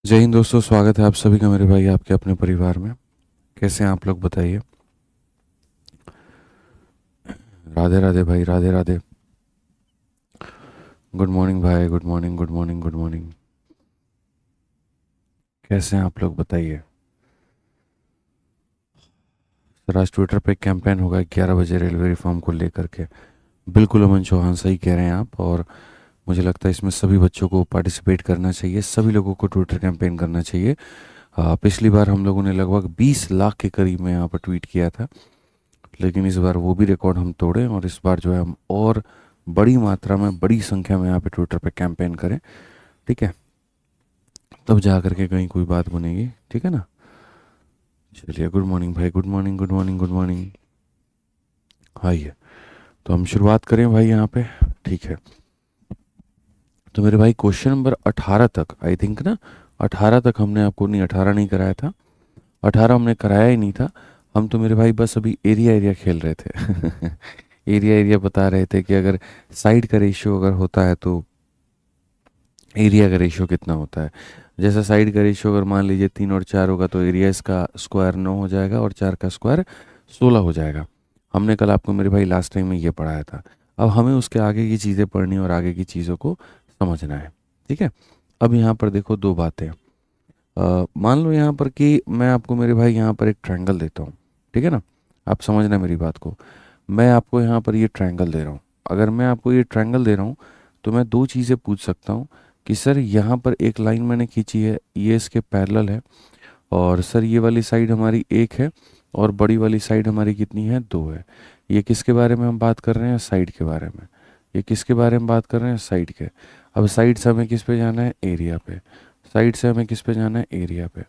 जय हिंद दोस्तों, स्वागत है आप सभी का मेरे भाई आपके अपने परिवार में। कैसे हैं आप लोग बताइए। राधे राधे भाई, राधे राधे। गुड मॉर्निंग भाई, good morning, good morning, good morning. कैसे हैं आप लोग बताइए। सर आज ट्विटर पे कैंपेन होगा 11 बजे रेलवे रिफॉर्म को लेकर के। बिल्कुल अमन चौहान, सही कह रहे हैं आप। और मुझे लगता है इसमें सभी बच्चों को पार्टिसिपेट करना चाहिए, सभी लोगों को ट्विटर कैंपेन करना चाहिए। पिछली बार हम लोगों ने लगभग 20 लाख के करीब में यहाँ पर ट्वीट किया था, लेकिन इस बार वो भी रिकॉर्ड हम तोड़ें और इस बार जो है हम और बड़ी मात्रा में, बड़ी संख्या में यहाँ पे ट्विटर पे कैंपेन करें। ठीक है, तब जा करके कहीं कोई बात बनेगी। ठीक है ना। चलिए, गुड मॉर्निंग भाई, good morning, good morning, good morning. आइए, तो हम शुरुआत करें भाई यहाँ पे। ठीक है, तो मेरे भाई क्वेश्चन नंबर 18 तक, आई थिंक ना 18 तक हमने आपको, नहीं 18 नहीं कराया था, 18 हमने कराया ही नहीं था। हम तो मेरे भाई बस अभी एरिया एरिया खेल रहे थे। एरिया एरिया बता रहे थे कि अगर साइड का रेशियो अगर होता है तो एरिया का रेशियो कितना होता है। जैसा साइड का रेशियो अगर मान लीजिए 3 और 4 होगा तो एरिया इसका स्क्वायर 9 हो जाएगा और 4 का स्क्वायर 16 हो जाएगा। हमने कल आपको मेरे भाई लास्ट टाइम में ये पढ़ाया था। अब हमें उसके आगे की चीज़ें पढ़नी और आगे की चीज़ों को समझना है। ठीक है, अब यहाँ पर देखो दो बातें। मान लो यहाँ पर कि मैं आपको मेरे भाई यहाँ पर एक ट्रायंगल देता हूँ। ठीक है ना, आप समझना मेरी बात को। मैं आपको यहाँ पर ये ट्रायंगल दे रहा हूँ। अगर मैं आपको ये ट्रायंगल दे रहा हूँ तो मैं दो चीज़ें पूछ सकता हूँ कि सर यहाँ पर एक लाइन मैंने खींची है, ये इसके पैरेलल है, और सर ये वाली साइड हमारी एक है और बड़ी वाली साइड हमारी कितनी है, दो है। ये किसके बारे में हम बात कर रहे हैं, साइड के बारे में। ये किसके बारे में बात कर रहे हैं, साइड के। अब साइड से हमें किस पे जाना है, एरिया पे। साइड से हमें किस पे जाना है, एरिया पे।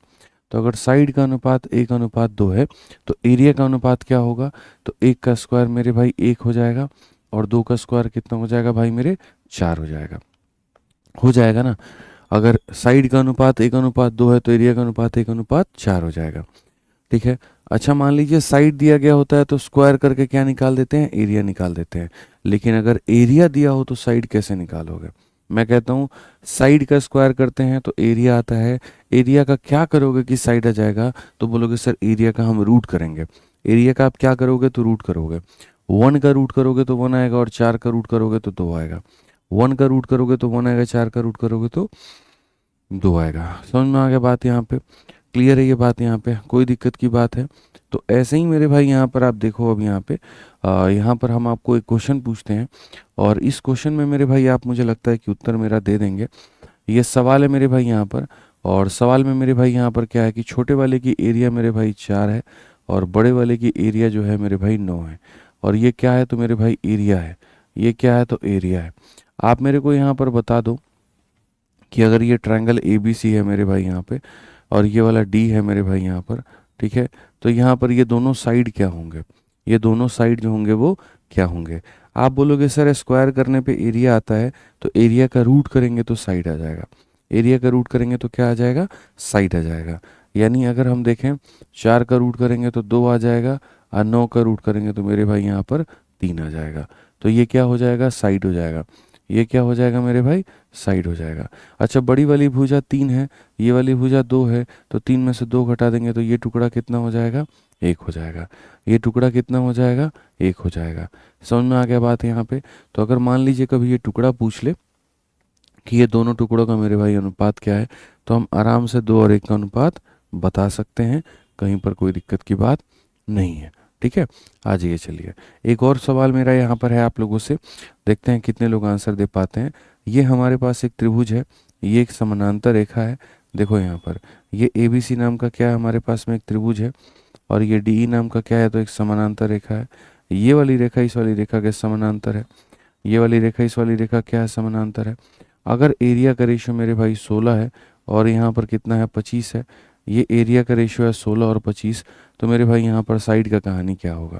तो अगर साइड का अनुपात 1:2 है तो एरिया का अनुपात क्या होगा, तो 1 का स्क्वायर मेरे भाई 1 हो जाएगा और 2 का स्क्वायर कितना हो जाएगा भाई मेरे, 4 हो जाएगा। हो जाएगा ना। अगर साइड का अनुपात 1:2 है तो एरिया का अनुपात 1:4 हो जाएगा। ठीक है। अच्छा, मान लीजिए साइड दिया गया होता है तो स्क्वायर करके क्या निकाल देते हैं, एरिया निकाल देते हैं। लेकिन अगर एरिया दिया हो तो साइड कैसे निकालोगे। मैं कहता हूँ साइड का स्क्वायर करते हैं तो एरिया आता है। एरिया का क्या करोगे कि साइड आ जाएगा, तो बोलोगे सर एरिया का हम रूट करेंगे। एरिया का आप क्या करोगे, तो रूट करोगे। 1 का रूट करोगे तो 1 आएगा और 4 का रूट करोगे तो 2 आएगा। 1 का रूट करोगे तो 1 आएगा, 4 का रूट करोगे तो 2 आएगा। समझ में आ गया बात यहाँ पे। क्लियर है ये बात, यहाँ पे कोई दिक्कत की बात है। तो ऐसे ही मेरे भाई यहाँ पर आप देखो, अब यहाँ पे यहाँ पर हम आपको एक क्वेश्चन पूछते हैं और इस क्वेश्चन में मेरे भाई आप, मुझे लगता है कि उत्तर मेरा दे देंगे। ये सवाल है मेरे भाई यहाँ पर, और सवाल में मेरे भाई यहाँ पर क्या है कि छोटे वाले की एरिया मेरे भाई 4 है और बड़े वाले की एरिया जो है मेरे भाई 9 है। और ये क्या है, तो मेरे भाई एरिया है। ये क्या है, तो एरिया है। आप मेरे को यहाँ पर बता दो कि अगर ये ट्रायंगल ए बी सी है मेरे भाई यहाँ पे और ये वाला डी है मेरे भाई यहाँ पर, ठीक है, तो यहाँ पर ये दोनों साइड क्या होंगे, ये दोनों साइड जो होंगे वो क्या होंगे। आप बोलोगे सर स्क्वायर करने पे एरिया आता है, तो एरिया का रूट करेंगे तो साइड आ जाएगा। एरिया का रूट करेंगे तो क्या आ जाएगा, साइड आ जाएगा। यानी अगर हम देखें 4 का रूट करेंगे तो 2 आ जाएगा और 9 का रूट करेंगे तो मेरे भाई यहाँ पर 3 आ जाएगा। तो ये क्या हो जाएगा, साइड हो जाएगा। ये क्या हो जाएगा मेरे भाई, साइड हो जाएगा। अच्छा, बड़ी वाली भुजा 3 है, ये वाली भुजा 2 है, तो 3 में से 2 घटा देंगे तो ये टुकड़ा कितना हो जाएगा, 1 हो जाएगा। ये टुकड़ा कितना हो जाएगा, 1 हो जाएगा। समझ में आ गया बात यहाँ पे। तो अगर मान लीजिए कभी ये टुकड़ा पूछ ले कि ये दोनों टुकड़ों का मेरे भाई अनुपात क्या है, तो हम आराम से 2 और 1 का अनुपात बता सकते हैं। कहीं पर कोई दिक्कत की बात नहीं है। ठीक है, आ जाइए चलिए। एक और सवाल मेरा यहाँ पर है आप लोगों से, देखते हैं कितने लोग आंसर दे पाते हैं। ये हमारे पास एक त्रिभुज है, ये एक समानांतर रेखा है। देखो यहाँ पर ये ए बी सी नाम का क्या है, हमारे पास में एक त्रिभुज है, और ये डी ई नाम का क्या है, तो एक समानांतर रेखा है। ये वाली रेखा इस वाली रेखा के समानांतर है। ये वाली रेखा इस वाली रेखा क्या है, समानांतर है। अगर एरिया का रेशियो मेरे भाई 16 है और यहाँ पर कितना है, 25 है, ये एरिया का रेशियो है 16 और 25, तो मेरे भाई यहाँ पर साइड का कहानी क्या होगा।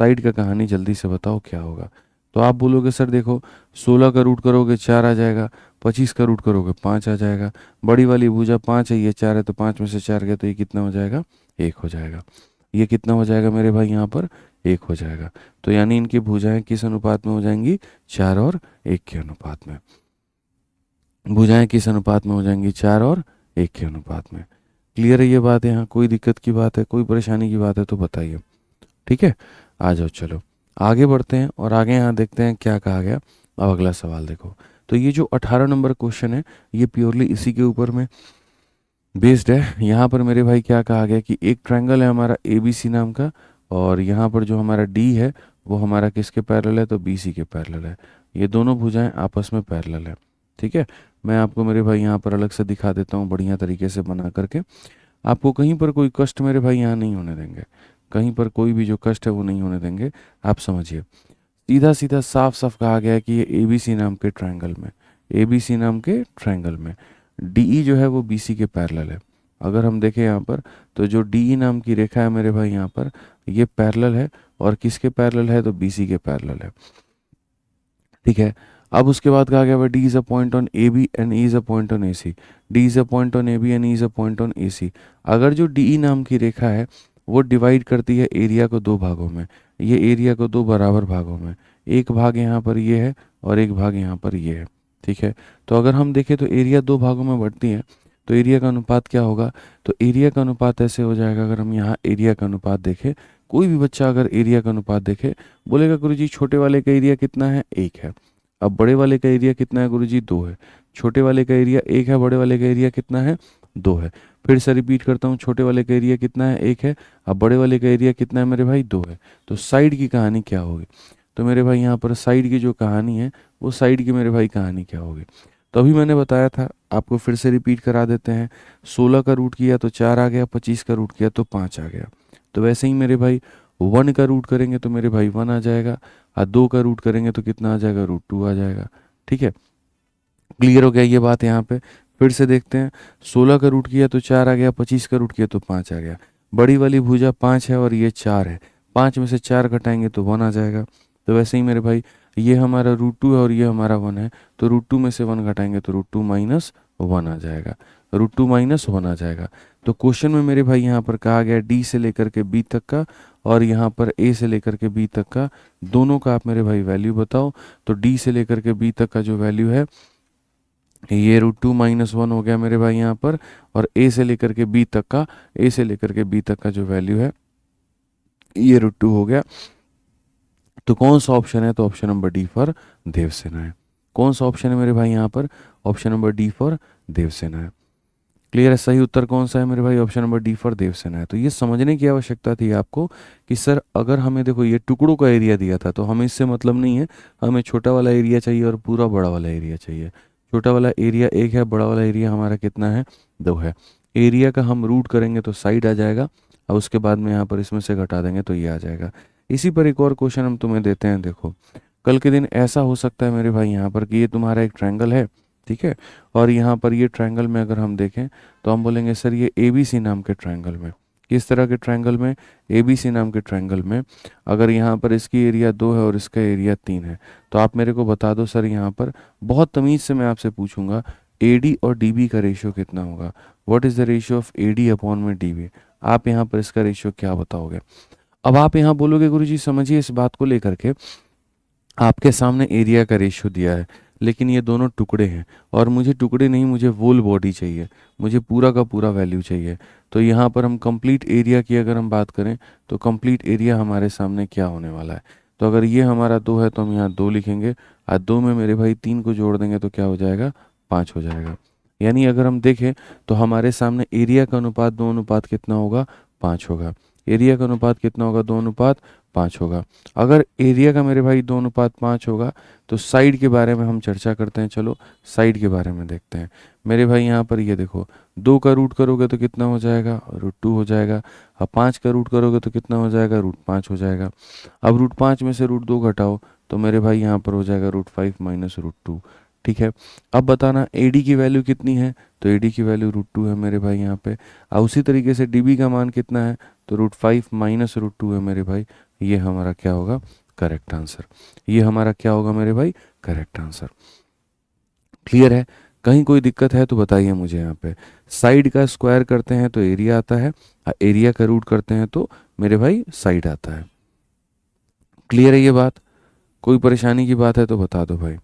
साइड का कहानी जल्दी से बताओ क्या होगा। तो आप बोलोगे सर देखो 16 का रूट करोगे 4 आ जाएगा, 25 का रूट करोगे 5 आ जाएगा, बड़ी वाली भुजा 5 है, ये 4 है, तो 5 में से 4 गया तो ये कितना हो जाएगा, 1 हो जाएगा। ये कितना हो जाएगा मेरे भाई यहाँ पर, 1 हो जाएगा। तो यानी इनकी भुजाएं किस अनुपात में हो जाएंगी, 4 और 1 के अनुपात में। भुजाएं किस अनुपात में हो जाएंगी, 4 और 1 के अनुपात में। क्लियर है ये बात? यहाँ कोई दिक्कत की बात है, कोई परेशानी की बात है तो बताइए। ठीक है, आ जाओ, चलो आगे बढ़ते हैं और आगे यहाँ देखते हैं क्या कहा गया। अब अगला सवाल देखो। तो ये जो 18 नंबर क्वेश्चन है ये प्योरली इसी के ऊपर में बेस्ड है। यहाँ पर मेरे भाई क्या कहा गया कि एक ट्रायंगल है हमारा ए बी सी नाम का, और यहाँ पर जो हमारा डी है वो हमारा किसके पैरेलल है, तो बी सी के पैरेलल है। ये दोनों भुजाएं आपस में पैरेलल है। ठीक है, मैं आपको मेरे भाई यहाँ पर अलग से दिखा देता हूँ बढ़िया तरीके से बना करके। आपको कहीं पर कोई कष्ट मेरे भाई यहाँ नहीं होने देंगे, कहीं पर कोई भी जो कष्ट है वो नहीं होने देंगे। आप समझिए, सीधा सीधा साफ साफ कहा गया है कि ये ए बी सी नाम के ट्रायंगल में, ए बी सी नाम के ट्रायंगल में डी ई जो है वो बी सी के पैरेलल है। अगर हम देखें यहाँ पर तो जो डी ई नाम की रेखा है मेरे भाई यहाँ पर ये पैरेलल है, और किसके पैरेलल है, तो बी सी के पैरेलल है। ठीक है, अब उसके बाद कहा गया D is a point on A B and E is a point on A C. D is a point on A B and E is a point on A C. अगर जो डी ई नाम की रेखा है वो divide करती है area को दो भागों में, ये एरिया को दो बराबर भागों में, एक भाग यहाँ पर ये है और एक भाग यहाँ पर ये है। ठीक है, तो अगर हम देखें तो एरिया दो भागों में बढ़ती है तो एरिया का अनुपात क्या होगा, तो एरिया का अनुपात ऐसे हो जाएगा। अगर हम यहाँ एरिया का अनुपात देखें, कोई भी बच्चा अगर एरिया का अनुपात देखे बोलेगा गुरुजी छोटे वाले का एरिया कितना है, 1 है। अब बड़े वाले का एरिया कितना है गुरुजी, 2 है। छोटे वाले का एरिया 1 है, बड़े वाले का एरिया कितना है, 2 है। फिर से रिपीट करता हूँ, छोटे वाले का एरिया कितना है, 1 है। अब बड़े वाले का एरिया कितना है मेरे भाई, 2 है। तो साइड की कहानी क्या होगी, तो मेरे भाई यहाँ पर साइड की जो कहानी है वो साइड की मेरे भाई कहानी क्या होगी। तो अभी मैंने बताया था, आपको फिर से रिपीट करा देते हैं। 16 का रूट किया तो 4 आ गया, 25 का रूट किया तो 5 आ गया। तो वैसे ही मेरे भाई 1 का रूट करेंगे तो मेरे भाई 1 आ जाएगा, और 2 का रूट करेंगे तो कितना आ जाएगा, √2 आ जाएगा। ठीक है, क्लियर हो गया ये बात यहाँ पे। फिर से देखते हैं, 16 का रूट किया तो 4 आ गया, 25 का रूट किया तो 5 आ गया। बड़ी वाली भुजा 5 है और ये 4 है, 5 में से 4 घटाएंगे तो 1 आ जाएगा। तो वैसे ही मेरे भाई ये हमारा √2 है और ये हमारा 1 है, तो √2 में से 1 घटाएंगे तो √2 माइनस 1 आ जाएगा, √2 माइनस 1 आ जाएगा। तो क्वेश्चन में मेरे भाई यहाँ पर कहा गया डी से लेकर के बी तक का और यहाँ पर ए से लेकर के बी तक का, दोनों का आप मेरे भाई वैल्यू बताओ। तो डी से लेकर के बी तक का जो वैल्यू है ये √2 माइनस 1 हो गया मेरे भाई यहाँ पर, और ए से लेकर के बी तक का, ए से लेकर के बी तक का जो वैल्यू है ये √2 हो गया। तो कौन सा ऑप्शन है, तो option number D for Devsena है। कौन सा ऑप्शन है मेरे भाई यहाँ पर, option number D for Devsena है। क्लियर है, सही उत्तर कौन सा है मेरे भाई, option number D for Devsena है। तो ये समझने की आवश्यकता थी आपको कि सर अगर हमें देखो ये टुकड़ों का एरिया दिया था तो हमें इससे मतलब नहीं है, हमें छोटा वाला एरिया चाहिए और पूरा बड़ा वाला एरिया चाहिए। छोटा वाला एरिया 1 है, बड़ा वाला एरिया हमारा कितना है, 2 है। एरिया का हम रूट करेंगे तो साइड आ जाएगा, और उसके बाद में यहाँ पर इसमें से घटा देंगे तो ये आ जाएगा। इसी पर एक और क्वेश्चन हम तुम्हें देते हैं। देखो कल के दिन ऐसा हो सकता है मेरे भाई यहाँ पर कि ये तुम्हारा एक ट्रायंगल है, ठीक है, और यहाँ पर ये ट्रायंगल में अगर हम देखें तो हम बोलेंगे सर ये ए बी सी नाम के ट्रायंगल में, किस तरह के ट्रायंगल में, ए बी सी नाम के ट्रायंगल में अगर यहाँ पर इसकी एरिया 2 है और इसका एरिया 3 है, तो आप मेरे को बता दो सर यहाँ पर, बहुत तमीज़ से मैं आपसे पूछूंगा ए डी और डी बी का रेशियो कितना होगा, what is the ratio of A D upon में डी बी। आप यहाँ पर इसका रेशियो क्या बताओगे। अब आप यहाँ बोलोगे गुरुजी समझिए इस बात को लेकर के, आपके सामने एरिया का रेशियो दिया है लेकिन ये दोनों टुकड़े हैं और मुझे टुकड़े नहीं, मुझे वोल बॉडी चाहिए, मुझे पूरा का पूरा वैल्यू चाहिए। तो यहाँ पर हम कंप्लीट एरिया की अगर हम बात करें तो कंप्लीट एरिया हमारे सामने क्या होने वाला है। तो अगर ये हमारा 2 है तो हम यहाँ 2 लिखेंगे, और 2 में मेरे भाई 3 को जोड़ देंगे तो क्या हो जाएगा, 5 हो जाएगा। यानी अगर हम देखें तो हमारे सामने एरिया का अनुपात 2 अनुपात कितना होगा, 5 होगा। एरिया का अनुपात कितना होगा, 2 अनुपात 5 होगा। अगर एरिया का मेरे भाई 2 अनुपात 5 होगा तो साइड के बारे में हम चर्चा करते हैं। चलो साइड के बारे में देखते हैं मेरे भाई। यहाँ पर ये देखो 2 का रूट करोगे तो कितना हो जाएगा, √2 हो जाएगा। अब 5 का रूट करोगे तो कितना हो जाएगा, √5 हो जाएगा। अब √5 में से √2 घटाओ तो मेरे भाई यहाँ पर हो जाएगा √5 माइनस √2। ठीक है, अब बताना एडी की वैल्यू कितनी है, तो एडी की वैल्यू √2 है मेरे भाई यहाँ पे। और उसी तरीके से डीबी का मान कितना है, तो √5 माइनस √2 है मेरे भाई। ये हमारा क्या होगा, करेक्ट आंसर। ये हमारा क्या होगा मेरे भाई, करेक्ट आंसर। क्लियर है, कहीं कोई दिक्कत है तो बताइए मुझे। यहाँ पे साइड का स्क्वायर करते हैं तो एरिया आता है, और एरिया का रूट करते हैं तो मेरे भाई साइड आता है। क्लियर है ये बात, कोई परेशानी की बात है तो बता दो भाई।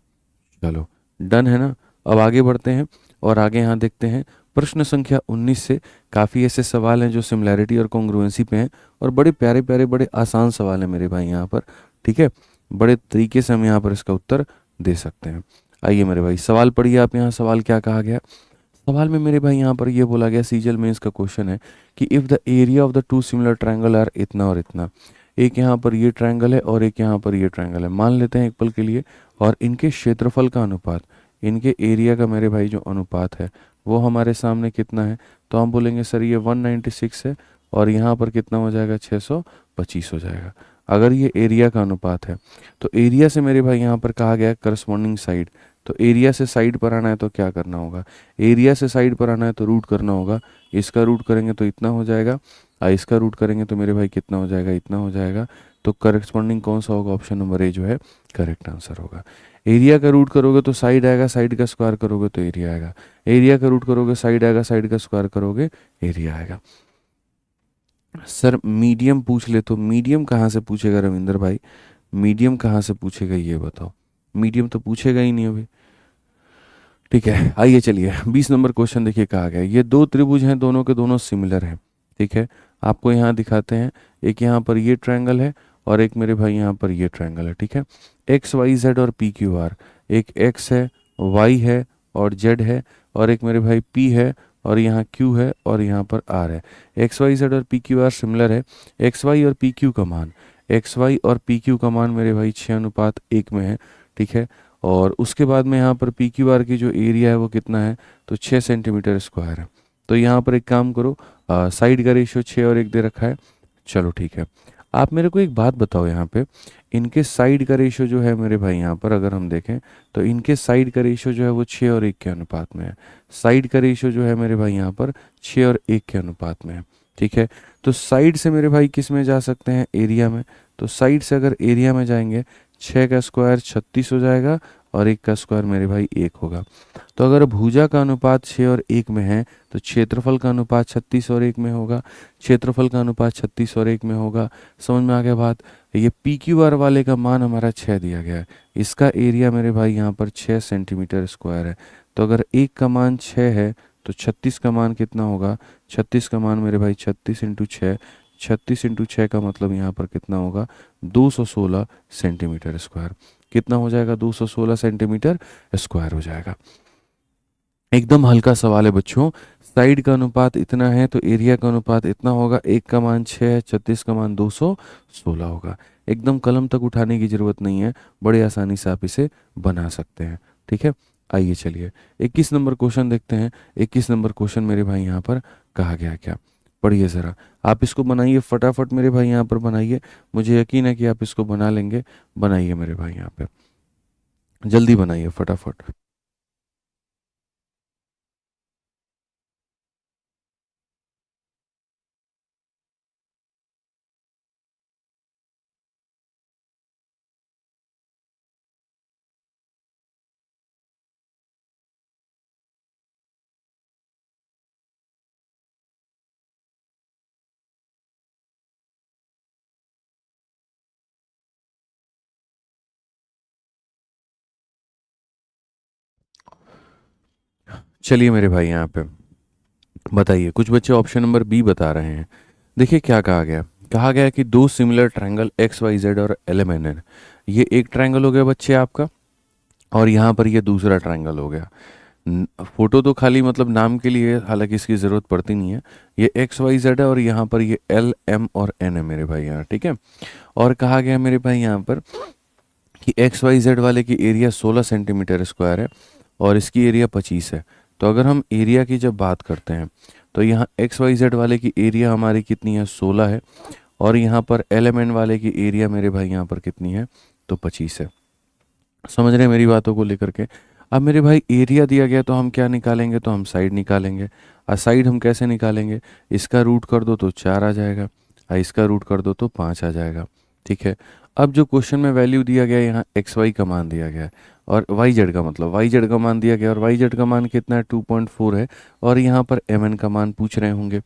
चलो डन है ना। अब आगे बढ़ते हैं और आगे यहाँ देखते हैं प्रश्न संख्या 19 से काफ़ी ऐसे सवाल हैं जो सिमिलैरिटी और कॉन्ग्रुएंसी पे हैं, और बड़े प्यारे प्यारे बड़े आसान सवाल हैं मेरे भाई यहाँ पर। ठीक है, बड़े तरीके से हम यहाँ पर इसका उत्तर दे सकते हैं। आइए मेरे भाई सवाल पढ़िए आप। यहाँ सवाल क्या कहा गया? सवाल में मेरे भाई यहाँ पर ये बोला गया, सीजल में इसका क्वेश्चन है कि if the area of the two similar triangle are इतना और इतना, एक यहाँ पर ये ट्रायंगल है और एक यहाँ पर ये ट्रायंगल है, मान लेते हैं एक पल के लिए, और इनके क्षेत्रफल का अनुपात, इनके एरिया का मेरे भाई जो अनुपात है वो हमारे सामने कितना है, तो हम बोलेंगे सर ये 196 है और यहाँ पर कितना हो जाएगा, 625 हो जाएगा। अगर ये एरिया का अनुपात है तो एरिया से मेरे भाई यहाँ पर कहा गया करस्पॉन्डिंग साइड, तो एरिया से साइड पर आना है तो क्या करना होगा, एरिया से साइड पर आना है तो रूट करना होगा। इसका रूट करेंगे तो इतना हो जाएगा, और इसका रूट करेंगे तो मेरे भाई कितना हो जाएगा, इतना हो जाएगा। तो करस्पॉन्डिंग कौन सा होगा, ऑप्शन नंबर ए जो है करेक्ट आंसर होगा। एरिया का रूट करोगे तो साइड आएगा, साइड का स्क्वायर करोगे तो एरिया आएगा, एरिया का रूट करोगे साइड आएगा, साइड का स्क्वायर करोगे एरिया आएगा। सर मीडियम पूछ ले, तो मीडियम कहाँ से पूछेगा रविंदर भाई, मीडियम कहाँ से पूछेगा ये बताओ, मीडियम तो पूछेगा ही नहीं अभी। ठीक है, आइए चलिए 20 नंबर क्वेश्चन देखिए कहा गया, ये दो त्रिभुज हैं, दोनों के दोनों सिमिलर हैं। ठीक है, आपको यहाँ दिखाते हैं, एक यहाँ पर ये ट्रायंगल है और एक मेरे भाई यहाँ पर ये ट्रायंगल है। ठीक है, एक्स वाई जेड और पी क्यू आर, एक एक्स है, वाई है और जेड है, और एक मेरे भाई पी है और यहाँ क्यू है और यहाँ पर आर है। एक्स वाई जेड और पी क्यू आर सिमिलर है, एक्स वाई और पी क्यू का मान, एक्स वाई और पी क्यू का मान मेरे भाई 6:1 में है। ठीक है, और उसके बाद में यहाँ पर पी क्यू आर की जो एरिया है वो कितना है, तो 6 सेंटीमीटर स्क्वायर है। तो यहाँ पर एक काम करो, साइड का रेशियो 6 और 1 दे रखा है। चलो ठीक है, आप मेरे को एक बात बताओ, यहाँ पे इनके साइड का रेशियो जो है मेरे भाई यहाँ पर अगर हम देखें तो इनके साइड का रेशियो जो है वो 6 और 1 के अनुपात में है। साइड का रेशियो जो है मेरे भाई यहाँ पर 6 और 1 के अनुपात में है। ठीक है, तो साइड से मेरे भाई किस में जा सकते हैं, एरिया में। तो साइड से अगर एरिया में जाएंगे, 6 का स्क्वायर 36 हो जाएगा और 1 का स्क्वायर मेरे भाई 1 होगा। तो अगर भुजा का अनुपात 6 और 1 में है तो क्षेत्रफल का अनुपात 36 और 1 में होगा, क्षेत्रफल का अनुपात 36 और 1 में होगा। समझ में आ गया बात। ये पी क्यू आर वाले का मान हमारा 6 दिया गया है, इसका एरिया मेरे भाई यहाँ पर 6 सेंटीमीटर स्क्वायर है। तो अगर 1 का मान 6 है तो 36 का मान कितना होगा, 36 का मान मेरे भाई 36 इंटू 6, 36 इंटू 6 का मतलब यहाँ पर कितना होगा, 216 सेंटीमीटर स्क्वायर। कितना हो जाएगा, 216 सेंटीमीटर स्क्वायर हो जाएगा। एकदम हल्का सवाल है बच्चों, साइड का अनुपात इतना है तो एरिया का अनुपात इतना होगा, 1 का मान 6 है, 36 का मान 216 होगा। एकदम कलम तक उठाने की जरूरत नहीं है, बड़े आसानी से आप इसे बना सकते हैं। ठीक है, आइए चलिए 21 नंबर क्वेश्चन देखते हैं। 21 नंबर क्वेश्चन मेरे भाई यहाँ पर कहा गया क्या, पढ़िए ज़रा। आप इसको बनाइए फटाफट मेरे भाई यहाँ पर बनाइए, मुझे यकीन है कि आप इसको बना लेंगे। बनाइए मेरे भाई यहाँ पे, जल्दी बनाइए फटाफट। चलिए मेरे भाई यहाँ पे बताइए, कुछ बच्चे ऑप्शन नंबर बी बता रहे हैं। देखिए क्या कहा गया, कहा गया कि दो similar triangle X Y Z और एल एम एन एन, ये एक ट्रायंगल हो गया बच्चे आपका, और यहाँ पर ये दूसरा ट्रायंगल हो गया। फोटो तो खाली मतलब नाम के लिए, हालांकि इसकी ज़रूरत पड़ती नहीं है। ये एक्स वाई जेड है और यहाँ पर ये एल एम और एन है मेरे भाई यहाँ। ठीक है, और कहा गया मेरे भाई यहाँ पर कि एक्स वाई जेड वाले की एरिया 16 सेंटीमीटर स्क्वायर है और इसकी एरिया 25 है। तो अगर हम एरिया की जब बात करते हैं तो यहाँ एक्स वाई जेड वाले की एरिया हमारी कितनी है, 16 है, और यहाँ पर एल एम एन वाले की एरिया मेरे भाई यहाँ पर कितनी है, तो 25 है। समझ रहे हैं मेरी बातों को लेकर के। अब मेरे भाई एरिया दिया गया तो हम क्या निकालेंगे, तो हम साइड निकालेंगे। और साइड हम कैसे निकालेंगे, इसका रूट कर दो तो 4 आ जाएगा, और इसका रूट कर दो तो 5 आ जाएगा। ठीक है, अब जो क्वेश्चन में वैल्यू दिया गया है, यहाँ एक्स वाई का मान दिया गया है और वाई जेड का मतलब वाई जेड का मान दिया गया, और वाई जेड का मान कितना है, 2.4 है, और यहाँ पर एम एन का मान पूछ रहे होंगे।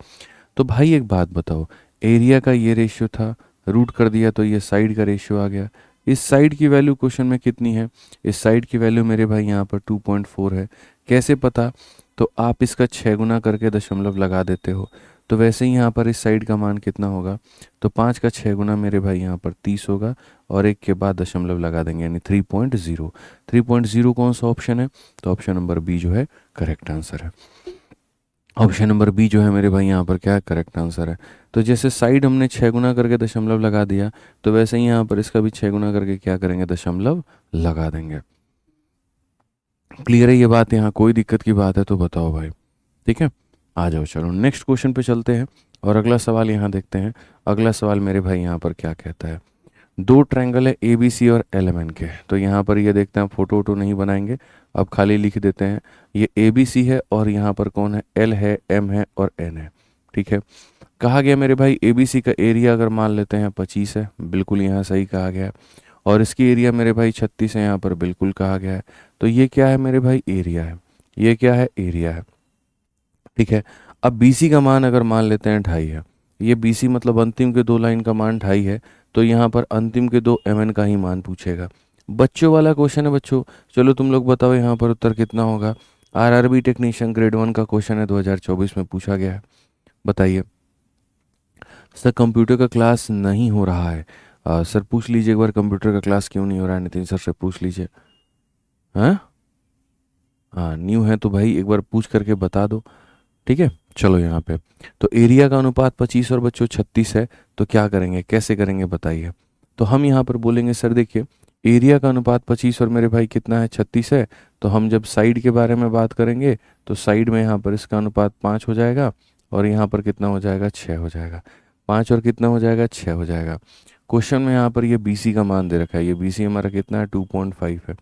तो भाई एक बात बताओ, एरिया का ये रेशियो था, रूट कर दिया तो ये साइड का रेशियो आ गया। इस साइड की वैल्यू क्वेश्चन में कितनी है, इस साइड की वैल्यू मेरे भाई यहाँ पर 2.4 है। कैसे पता, तो आप इसका 6 गुना करके दशमलव लगा देते हो। तो वैसे ही यहाँ पर इस साइड का मान कितना होगा, तो 5 का 6 गुना मेरे भाई यहाँ पर 30 होगा, और एक के बाद दशमलव लगा देंगे यानी 3.0। 3.0 कौन सा ऑप्शन है, तो ऑप्शन नंबर बी जो है करेक्ट आंसर है। ऑप्शन नंबर बी जो है मेरे भाई यहाँ पर क्या है, करेक्ट आंसर है। तो जैसे साइड हमने 6 गुना करके दशमलव लगा दिया, तो वैसे ही यहाँ पर इसका भी 6 गुना करके क्या करेंगे, दशमलव लगा देंगे। क्लियर है ये बात, यहाँ कोई दिक्कत की बात है तो बताओ भाई। ठीक है, आ जाओ चलो नेक्स्ट क्वेश्चन पे चलते हैं और अगला सवाल यहाँ देखते हैं। अगला सवाल मेरे भाई यहाँ पर क्या कहता है, दो ट्रायंगल है ए बी सी और एल एम एन के। तो यहाँ पर ये देखते हैं, फोटो वोटो नहीं बनाएंगे, अब खाली लिख देते हैं ये ए बी सी है और यहाँ पर कौन है, एल है, एम है और एन है। ठीक है, कहा गया मेरे भाई ए बी सी का एरिया अगर मान लेते हैं 25 है, बिल्कुल यहाँ सही कहा गया है। और इसकी एरिया मेरे भाई 36 है, यहाँ पर बिल्कुल कहा गया है। तो ये क्या है मेरे भाई, एरिया है। ये क्या है, एरिया है। ठीक है, अब बी सी का मान अगर मान लेते हैं 2.5 है, ये बी सी मतलब अंतिम के दो लाइन का मान 2.5 है, तो यहाँ पर अंतिम के दो एम एन का ही मान पूछेगा। बच्चों वाला क्वेश्चन है बच्चों, चलो तुम लोग बताओ यहाँ पर उत्तर कितना होगा। आरआरबी टेक्नीशियन ग्रेड 1 का क्वेश्चन है, 2024 में पूछा गया है। बताइए सर, कंप्यूटर का क्लास नहीं हो रहा है। सर पूछ लीजिए एक बार, कंप्यूटर का क्लास क्यों नहीं हो रहा है, नितिन सर से पूछ लीजिए। हाँ हाँ, न्यू है तो भाई एक बार पूछ करके बता दो। ठीक है, चलो यहाँ पे तो एरिया का अनुपात 25 और बच्चों 36 है, तो क्या करेंगे, कैसे करेंगे बताइए। तो हम यहाँ पर बोलेंगे सर देखिए, एरिया का अनुपात 25 और मेरे भाई कितना है, 36 है। तो हम जब साइड के बारे में बात करेंगे तो साइड में यहाँ पर इसका अनुपात 5 हो जाएगा, और यहाँ पर कितना हो जाएगा, 6 हो जाएगा। 5 और कितना हो जाएगा, 6 हो जाएगा। क्वेश्चन में यहाँ पर ये बी सी का मान दे रखा है, ये बी सी हमारा कितना है, 2.5 है।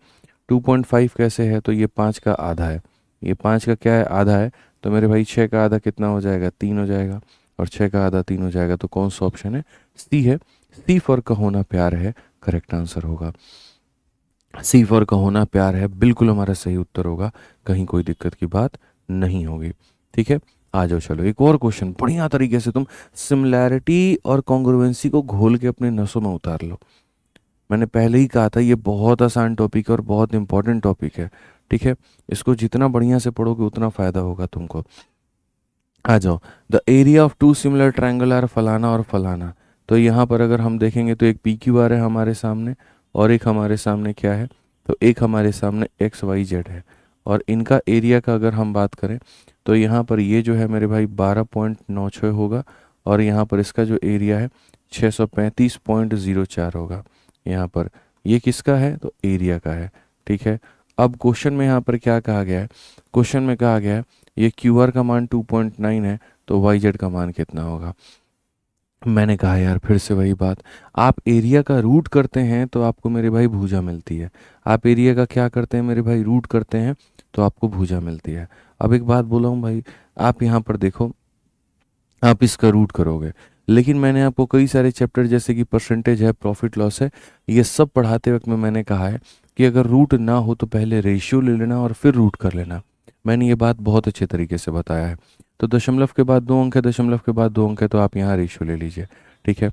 2.5 कैसे है, तो ये 5 का आधा है, ये 5 का क्या है, आधा है। तो मेरे भाई 6 का आधा कितना हो जाएगा, 3 हो जाएगा, और 6 का आधा 3 हो जाएगा। तो कौन सा ऑप्शन है, सी है। सी फॉर का होना प्यार है, करेक्ट आंसर होगा। सी फॉर का होना प्यार है, बिल्कुल हमारा सही उत्तर होगा, कहीं कोई दिक्कत की बात नहीं होगी। ठीक है, आ जाओ चलो एक और क्वेश्चन, बढ़िया तरीके से तुम सिमिलैरिटी और कॉन्ग्रुएंसी को घोल के अपने नसों में उतार लो। मैंने पहले ही कहा था ये बहुत आसान टॉपिक है और बहुत इंपॉर्टेंट टॉपिक है। ठीक है, इसको जितना बढ़िया से पढ़ोगे उतना फायदा होगा तुमको। आ जाओ, the area of two similar triangle are फलाना और फलाना। तो यहाँ पर अगर हम देखेंगे तो एक पी क्यू आर है हमारे सामने, और एक हमारे सामने क्या है, तो एक हमारे सामने एक्स वाई जेड है। और इनका एरिया का अगर हम बात करें तो यहाँ पर ये जो है मेरे भाई 12.96 होगा, और यहाँ पर इसका जो एरिया है 635.04 होगा। यहाँ पर ये किसका है, तो एरिया का है। ठीक है, अब क्वेश्चन में यहाँ पर क्या कहा गया है, क्वेश्चन में कहा गया है ये क्यू आर का मान 2.9 है, तो वाई जेड का मान कितना होगा। मैंने कहा यार फिर से वही बात, आप एरिया का रूट करते हैं तो आपको मेरे भाई भुजा मिलती है। आप एरिया का क्या करते हैं मेरे भाई, रूट करते हैं तो आपको भुजा मिलती है। अब एक बात बोला हूँ भाई, आप यहाँ पर देखो, आप इसका रूट करोगे, लेकिन मैंने आपको कई सारे चैप्टर जैसे कि परसेंटेज है, प्रॉफिट लॉस है, ये सब पढ़ाते वक्त में मैंने कहा है कि अगर रूट ना हो तो पहले रेशियो ले लेना और फिर रूट कर लेना। मैंने ये बात बहुत अच्छे तरीके से बताया है। तो दशमलव के बाद 2 अंक है, दशमलव के बाद 2 अंक है, तो आप यहाँ रेशियो ले लीजिए। ठीक है,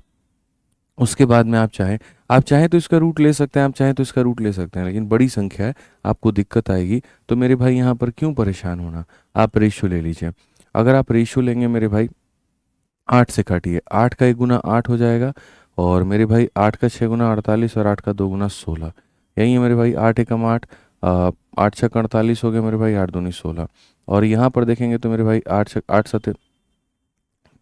उसके बाद में आप चाहें तो इसका रूट ले सकते हैं, आप चाहें तो इसका रूट ले सकते हैं, लेकिन बड़ी संख्या है, आपको दिक्कत आएगी। तो मेरे भाई यहाँ पर क्यों परेशान होना, आप रेशियो ले लीजिए। अगर आप रेशियो लेंगे मेरे भाई, 8 से काटिए, 8 का 1 गुना 8 हो जाएगा, और मेरे भाई 8 का 6 गुना 48, और 8 का 2 गुना 16। यही है मेरे भाई, 8 एकम 8, 8 छक 48 हो गया मेरे भाई, 8 दूनी 16। और यहाँ पर देखेंगे तो मेरे भाई 8 सत,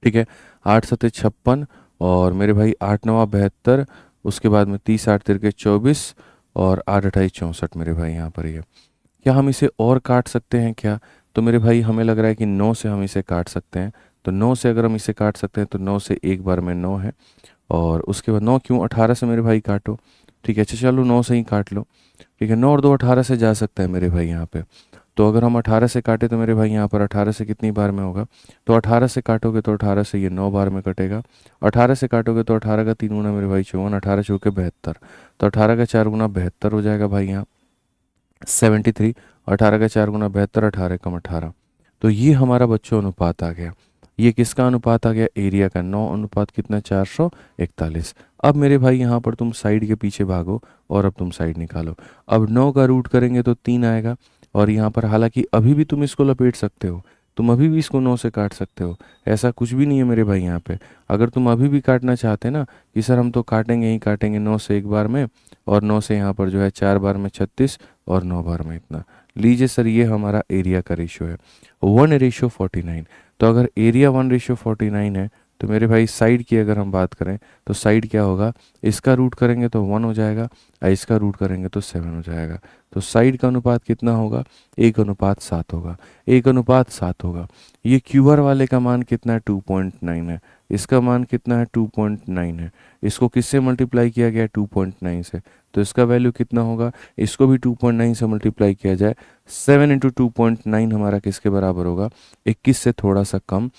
ठीक है, 8 सत 56, और मेरे भाई 8 नवा 72, उसके बाद में 30 8 तिरके 24, और 8 28 64 मेरे भाई यहाँ पर ही है। क्या हम इसे और काट सकते हैं क्या, तो मेरे भाई हमें लग रहा है कि 9 से हम इसे काट सकते हैं। तो 9 से अगर हम इसे काट सकते हैं तो 9 से एक बार में 9 है, और उसके बाद 9 क्यों, 18 से मेरे भाई काटो। ठीक है, अच्छा चलो 9 से ही काट लो। ठीक है, 9 और 2 18 से जा सकता है मेरे भाई यहाँ पे। तो अगर हम 18 से काटे तो मेरे भाई यहाँ पर 18 से कितनी बार में होगा, तो 18 से काटोगे तो 18 से ये 9 बार में कटेगा। 18 से काटोगे तो 18 का 3 गुना मेरे भाई 54, 18 चौके 72, तो 18 का 4 गुना 72 हो जाएगा भाई यहाँ 73। 18 का 4 गुना 72, 18 कम 18। तो ये हमारा बच्चों अनुपात आ गया। ये किसका अनुपात आ गया, एरिया का। 9 अनुपात कितना, 441। अब मेरे भाई यहाँ पर तुम साइड के पीछे भागो और अब तुम साइड निकालो। अब 9 का रूट करेंगे तो 3 आएगा, और यहाँ पर हालांकि अभी भी तुम इसको लपेट सकते हो, तुम अभी भी इसको 9 से काट सकते हो, ऐसा कुछ भी नहीं है मेरे भाई यहाँ पे। अगर तुम अभी भी काटना चाहते ना कि सर हम तो काटेंगे ही काटेंगे 9 से एक बार में, और 9 से यहाँ पर जो है 4 बार में 36 और 9 बार में इतना, लीजिए सर ये हमारा एरिया का रेशियो है 1:49। तो अगर एरिया 1:49 है तो मेरे भाई साइड की अगर हम बात करें तो साइड क्या होगा, इसका रूट करेंगे तो 1 हो जाएगा और इसका रूट करेंगे तो 7 हो जाएगा। तो साइड का अनुपात कितना होगा, 1:7 होगा, 1:7 होगा। ये क्यूआर वाले का मान कितना है, 2.9 है, इसका मान कितना है 2.9 है, इसको किससे मल्टीप्लाई किया गया है 2.9 से, तो इसका वैल्यू कितना होगा, इसको भी 2.9 से मल्टीप्लाई किया जाए, 7 × 2.9 हमारा किसके बराबर होगा, 21 से थोड़ा सा कम।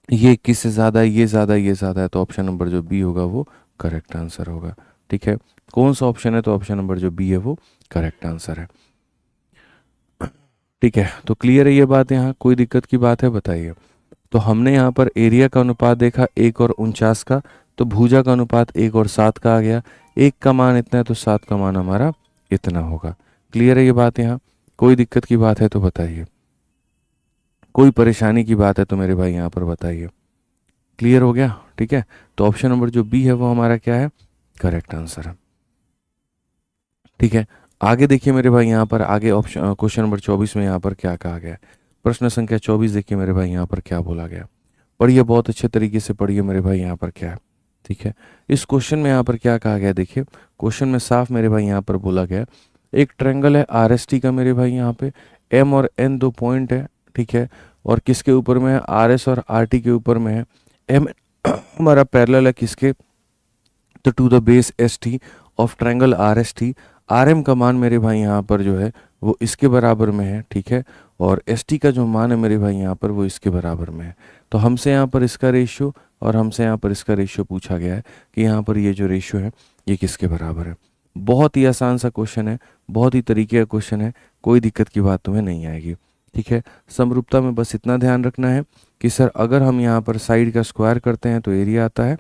ये 21 से ज़्यादा है, ये ज़्यादा है, ये ज़्यादा है, तो ऑप्शन नंबर जो बी होगा वो करेक्ट आंसर होगा। ठीक है, कौन सा ऑप्शन है, तो ऑप्शन नंबर जो बी है वो करेक्ट आंसर है। ठीक है, तो क्लियर है ये बात, यहाँ कोई दिक्कत की बात है बताइए। तो हमने यहाँ पर एरिया का अनुपात देखा 1:49 का, तो भुजा का अनुपात 1:7 का आ गया, 1 का मान इतना है तो 7 का मान हमारा इतना होगा। क्लियर है ये बात, यहाँ कोई दिक्कत की बात है तो बताइए, कोई परेशानी की बात है तो मेरे भाई यहाँ पर बताइए। क्लियर हो गया, ठीक है, तो ऑप्शन नंबर जो बी है वो हमारा क्या है, करेक्ट आंसर है। ठीक है, आगे देखिए मेरे भाई यहाँ पर आगे ऑप्शन क्वेश्चन नंबर 24 में यहाँ पर क्या कहा गया है, प्रश्न संख्या 24 देखिए मेरे भाई यहाँ पर क्या बोला गया, पढ़िए बहुत अच्छे तरीके से पढ़िए मेरे भाई यहाँ पर क्या है। ठीक है, इस क्वेश्चन में यहाँ पर क्या कहा गया, देखिए क्वेश्चन में साफ मेरे भाई यहाँ पर बोला गया, एक ट्रायंगल है आर एस टी का मेरे भाई यहाँ पे, एम और एन दो पॉइंट है। ठीक है, और किसके ऊपर में है, आर एस और आर टी के ऊपर में है। एम हमारा पैरेलल है किसके, तो to the base S T of triangle R S T. R M का मान मेरे भाई यहाँ पर जो है वो इसके बराबर में है। ठीक है, और एस टी का जो मान है मेरे भाई यहाँ पर वो इसके बराबर में है। तो हमसे यहाँ पर इसका रेशियो और हमसे यहाँ पर इसका रेशियो पूछा गया है कि यहाँ पर ये जो रेशियो है ये किसके बराबर है। बहुत ही आसान सा क्वेश्चन है, बहुत ही तरीके का क्वेश्चन है, कोई दिक्कत की बात तुम्हें नहीं आएगी। ठीक है, समरूपता में बस इतना ध्यान रखना है कि सर अगर हम यहाँ पर साइड का स्क्वायर करते हैं तो एरिया आता है,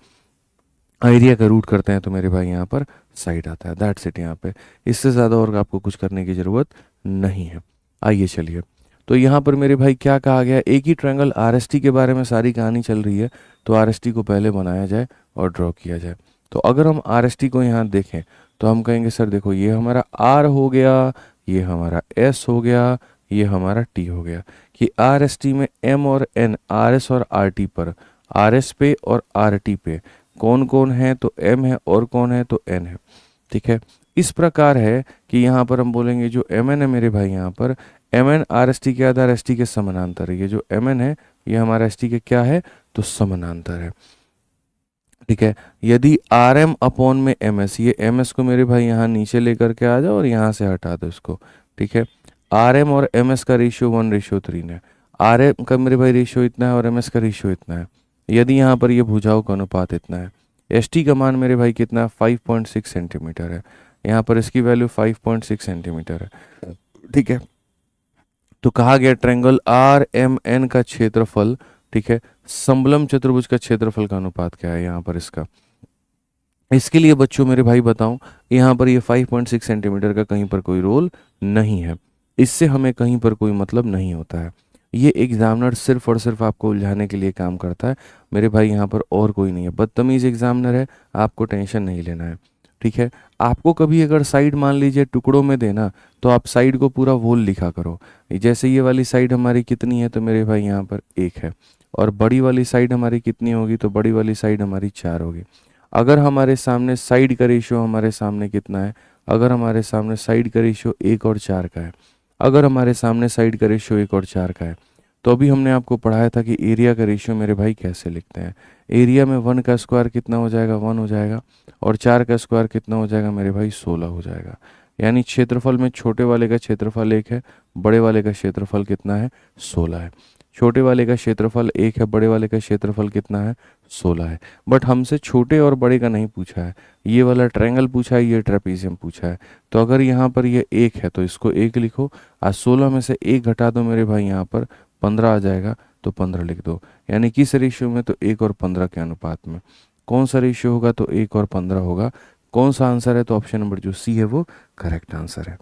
एरिया का रूट करते हैं तो मेरे भाई यहाँ पर साइड आता है, दैट्स इट। यहाँ पे इससे ज़्यादा और आपको कुछ करने की ज़रूरत नहीं है। आइए चलिए, तो यहाँ पर मेरे भाई क्या कहा गया, एक ही ट्रायंगल आरएसटी के बारे में सारी कहानी चल रही है, तो आरएसटी को पहले बनाया जाए और ड्रॉ किया जाए। तो अगर हम आरएसटी को यहाँ देखें तो हम कहेंगे सर देखो ये हमारा आर हो गया, ये हमारा एस हो गया, ये हमारा टी हो गया, कि आरएसटी में एम और एन, आर एस और आर टी पर, आर एस पे और आर टी पे कौन कौन है, तो एम है, और कौन है तो एन है। ठीक है, इस प्रकार है कि यहाँ पर हम बोलेंगे जो एम एन है मेरे भाई यहाँ पर, M N R S T के आधार एस टी के समानांतर है। ये जो एम एन है ये हमारा एस टी के क्या है, तो समानांतर है। ठीक है, यदि आर एम अपॉन में एम एस, ये एम एस को मेरे भाई यहाँ नीचे लेकर के आ जाओ और यहाँ से हटा दो इसको। ठीक है, आर एम और एम एस का रेशियो 1:3 है, आर एम का मेरे भाई रेशियो इतना है और एम एस का रेशियो इतना है। यदि यहाँ पर ये भुजाओं का अनुपात इतना है, एस टी का मान मेरे भाई कितना है, 5.6 सेंटीमीटर है, यहाँ पर इसकी वैल्यू 5.6 सेंटीमीटर है। ठीक है, तो कहा गया ट्रायंगल आर एम एन का क्षेत्रफल, ठीक है, समलम चतुर्भुज का क्षेत्रफल का अनुपात क्या है यहाँ पर इसका। इसके लिए बच्चों मेरे भाई बताऊं, यहाँ पर ये 5.6 सेंटीमीटर का कहीं पर कोई रोल नहीं है, इससे हमें कहीं पर कोई मतलब नहीं होता है। ये एग्जामिनर सिर्फ और सिर्फ आपको उलझाने के लिए काम करता है मेरे भाई, यहाँ पर और कोई नहीं है। बदतमीज एग्जामिनर है, आपको टेंशन नहीं लेना है। ठीक है, आपको कभी अगर साइड मान लीजिए टुकड़ों में देना तो आप साइड को पूरा वोल लिखा करो। जैसे ये वाली साइड हमारी कितनी है, तो मेरे भाई यहाँ पर 1 है, और बड़ी वाली साइड हमारी कितनी होगी, तो बड़ी वाली साइड हमारी 4 होगी। अगर हमारे सामने साइड का रेशियो हमारे सामने कितना है, अगर हमारे सामने साइड का रेशियो 1 और 4 का है, अगर हमारे सामने साइड का रेशियो 1 और 4 का है, तो अभी हमने आपको पढ़ाया था कि एरिया का रेशियो मेरे भाई कैसे लिखते हैं। एरिया में 1 का स्क्वायर कितना हो जाएगा, 1 हो जाएगा, और 4 का स्क्वायर कितना हो जाएगा मेरे भाई, 16 हो जाएगा। यानी क्षेत्रफल में छोटे वाले का क्षेत्रफल 1 है, बड़े वाले का क्षेत्रफल कितना है, 16 है। छोटे वाले का क्षेत्रफल 1 है, बड़े वाले का क्षेत्रफल कितना है, 16 है। बट हमसे छोटे और बड़े का नहीं पूछा है, ये वाला ट्रायंगल पूछा है, ये ट्रेपीजियम पूछा है। तो अगर यहाँ पर ये 1 है तो इसको 1 लिखो, आज 16 में से 1 घटा दो मेरे भाई, यहाँ पर 15 आ जाएगा, तो 15 लिख दो। यानी किस रेशियो में, तो 1 और 15 के अनुपात में। कौन सा रेशियो होगा, तो 1 और 15 होगा। कौन सा आंसर है, तो ऑप्शन नंबर जो सी है वो करेक्ट आंसर है।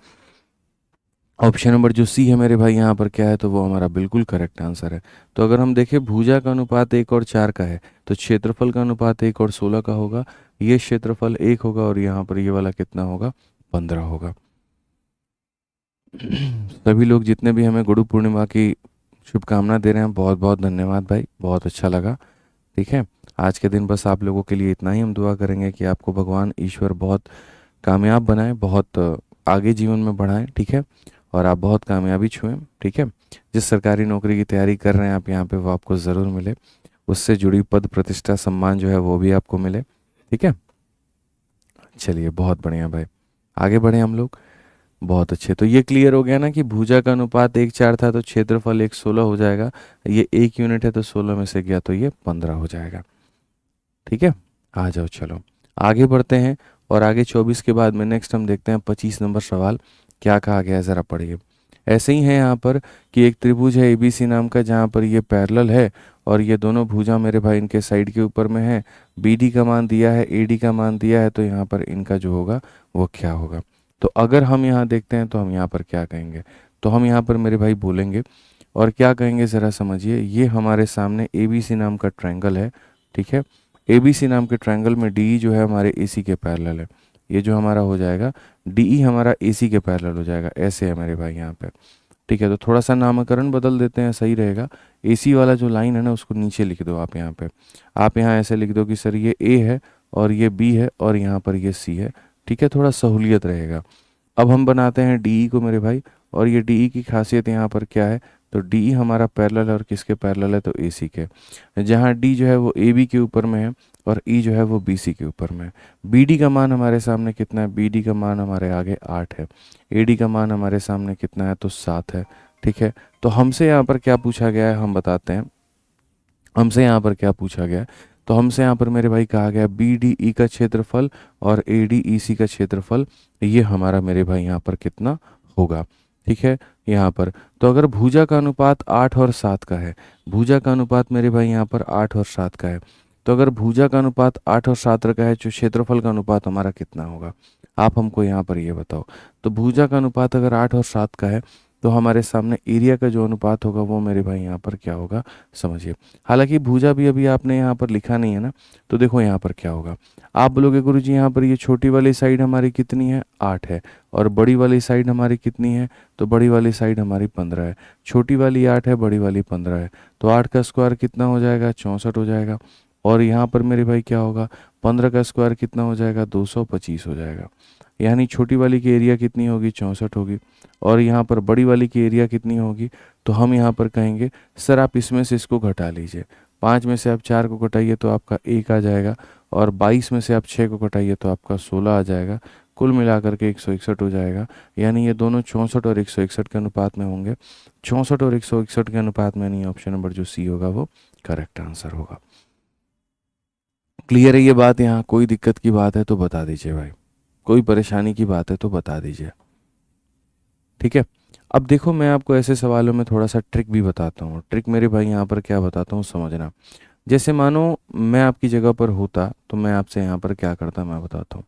ऑप्शन नंबर जो सी है मेरे भाई यहाँ पर क्या है, तो वो हमारा बिल्कुल करेक्ट आंसर है। तो अगर हम देखें भुजा का अनुपात 1 और 4 का है, तो क्षेत्रफल का अनुपात 1 और 16 का होगा। ये क्षेत्रफल 1 होगा और यहाँ पर ये वाला कितना होगा, 15 होगा। सभी लोग जितने भी हमें गुरु पूर्णिमा की शुभकामना दे रहे हैं, बहुत बहुत धन्यवाद भाई, बहुत अच्छा लगा। ठीक है, आज के दिन बस आप लोगों के लिए इतना ही हम दुआ करेंगे कि आपको भगवान ईश्वर बहुत कामयाब बनाए, बहुत आगे जीवन में बढ़ाएं। ठीक है, और आप बहुत कामयाबी छुएं। ठीक है, जिस सरकारी नौकरी की तैयारी कर रहे हैं आप यहाँ पे, वो आपको ज़रूर मिले, उससे जुड़ी पद प्रतिष्ठा सम्मान जो है वो भी आपको मिले। ठीक है, चलिए बहुत बढ़िया भाई, आगे बढ़े हम लोग। बहुत अच्छे, तो ये क्लियर हो गया ना कि भुजा का अनुपात 1/4 था तो क्षेत्रफल 1/16 हो जाएगा। ये 1 यूनिट है तो 16 में से गया तो ये 15 हो जाएगा। ठीक है, आ जाओ चलो आगे बढ़ते हैं। और आगे 24 के बाद में नेक्स्ट हम देखते हैं 25 नंबर सवाल क्या कहा गया है, ज़रा पढ़िए। ऐसे ही है यहाँ पर कि एक त्रिभुज है एबीसी नाम का, जहाँ पर ये पैरेलल है और ये दोनों भुजा मेरे भाई इनके साइड के ऊपर में है। बीडी का मान दिया है, एडी का मान दिया है, तो यहाँ पर इनका जो होगा वो क्या होगा। तो अगर हम यहाँ देखते हैं तो हम यहाँ पर क्या कहेंगे, तो हम यहाँ पर मेरे भाई बोलेंगे और क्या कहेंगे ज़रा समझिए। ये हमारे सामने एबीसी नाम का ट्रायंगल है। ठीक है, एबीसी नाम के ट्रायंगल में डी जो है हमारे एसी के पैरेलल है। ये जो हमारा हो जाएगा डीई हमारा एसी के पैरेलल हो जाएगा, ऐसे है मेरे भाई यहाँ पे। ठीक है, तो थोड़ा सा नामकरण बदल देते हैं, सही रहेगा। एसी वाला जो लाइन है ना उसको नीचे लिख दो आप यहाँ पे। आप यहाँ ऐसे लिख दो कि सर ये ए है और ये बी है और यहाँ पर ये सी है। ठीक है, थोड़ा सहूलियत रहेगा। अब हम बनाते हैं डीई को मेरे भाई, और ये डीई की खासियत यहाँ पर क्या है, तो डीई हमारा पैरेलल है और किसके पैरेलल है, तो एसी के। जहाँ डी जो है वो ए बी के ऊपर में है और ई जो है वो बी सी के ऊपर में है। बी डी का मान हमारे सामने कितना है, बी डी का मान हमारे आगे 8 है। ए डी का मान हमारे सामने कितना है, तो 7 है। ठीक है, तो हमसे यहाँ पर क्या पूछा गया है हम बताते हैं। हमसे यहाँ पर क्या पूछा गया है, तो हमसे यहाँ पर मेरे भाई कहा गया बी डी ई का क्षेत्रफल और ए डी ई सी का क्षेत्रफल, ये हमारा मेरे भाई यहाँ पर कितना होगा। ठीक है, यहाँ पर तो अगर भुजा का अनुपात 8 और 7 का है, भुजा का अनुपात मेरे भाई यहाँ पर 8 और 7 का है, तो अगर भुजा का अनुपात 8 और 7 का है तो क्षेत्रफल का अनुपात हमारा कितना होगा, आप हमको यहाँ पर ये बताओ। तो भुजा का अनुपात अगर 8 और 7 का है तो हमारे सामने एरिया का जो अनुपात होगा वो मेरे भाई यहाँ पर क्या होगा, समझिए। हालांकि भुजा भी अभी आपने यहाँ पर लिखा नहीं है ना, तो देखो यहाँ पर क्या होगा। आप बोलोगे गुरुजी यहाँ पर ये छोटी वाली साइड हमारी कितनी है, 8 है, और बड़ी वाली साइड हमारी कितनी है, तो बड़ी वाली साइड हमारी 15 है। छोटी वाली 8 है, बड़ी वाली 15 है, तो 8 का स्क्वायर कितना हो जाएगा, 64 हो जाएगा। और यहाँ पर मेरे भाई क्या होगा, 15 का स्क्वायर कितना हो जाएगा, 225 हो जाएगा। यानी छोटी वाली की एरिया कितनी होगी, 64 होगी। और यहाँ पर बड़ी वाली की एरिया कितनी होगी, तो हम यहाँ पर कहेंगे सर आप इसमें से इसको घटा लीजिए। 5 में से आप 4 को घटाइए तो आपका 1 आ जाएगा, और 22 में से आप 6 को घटाइए तो आपका 16 आ जाएगा। कुल मिलाकर के 161 हो जाएगा। यानी ये दोनों 64 और 161 के अनुपात में होंगे। 64 और 161 के अनुपात में, नहीं, ऑप्शन नंबर जो सी होगा वो करेक्ट आंसर होगा। क्लियर है ये बात, यहाँ कोई दिक्कत की बात है तो बता दीजिए भाई, कोई परेशानी की बात है तो बता दीजिए। ठीक है, अब देखो मैं आपको ऐसे सवालों में थोड़ा सा ट्रिक भी बताता हूँ। ट्रिक मेरे भाई यहाँ पर क्या बताता हूँ समझना। जैसे मानो मैं आपकी जगह पर होता तो मैं आपसे यहाँ पर क्या करता मैं बताता हूँ।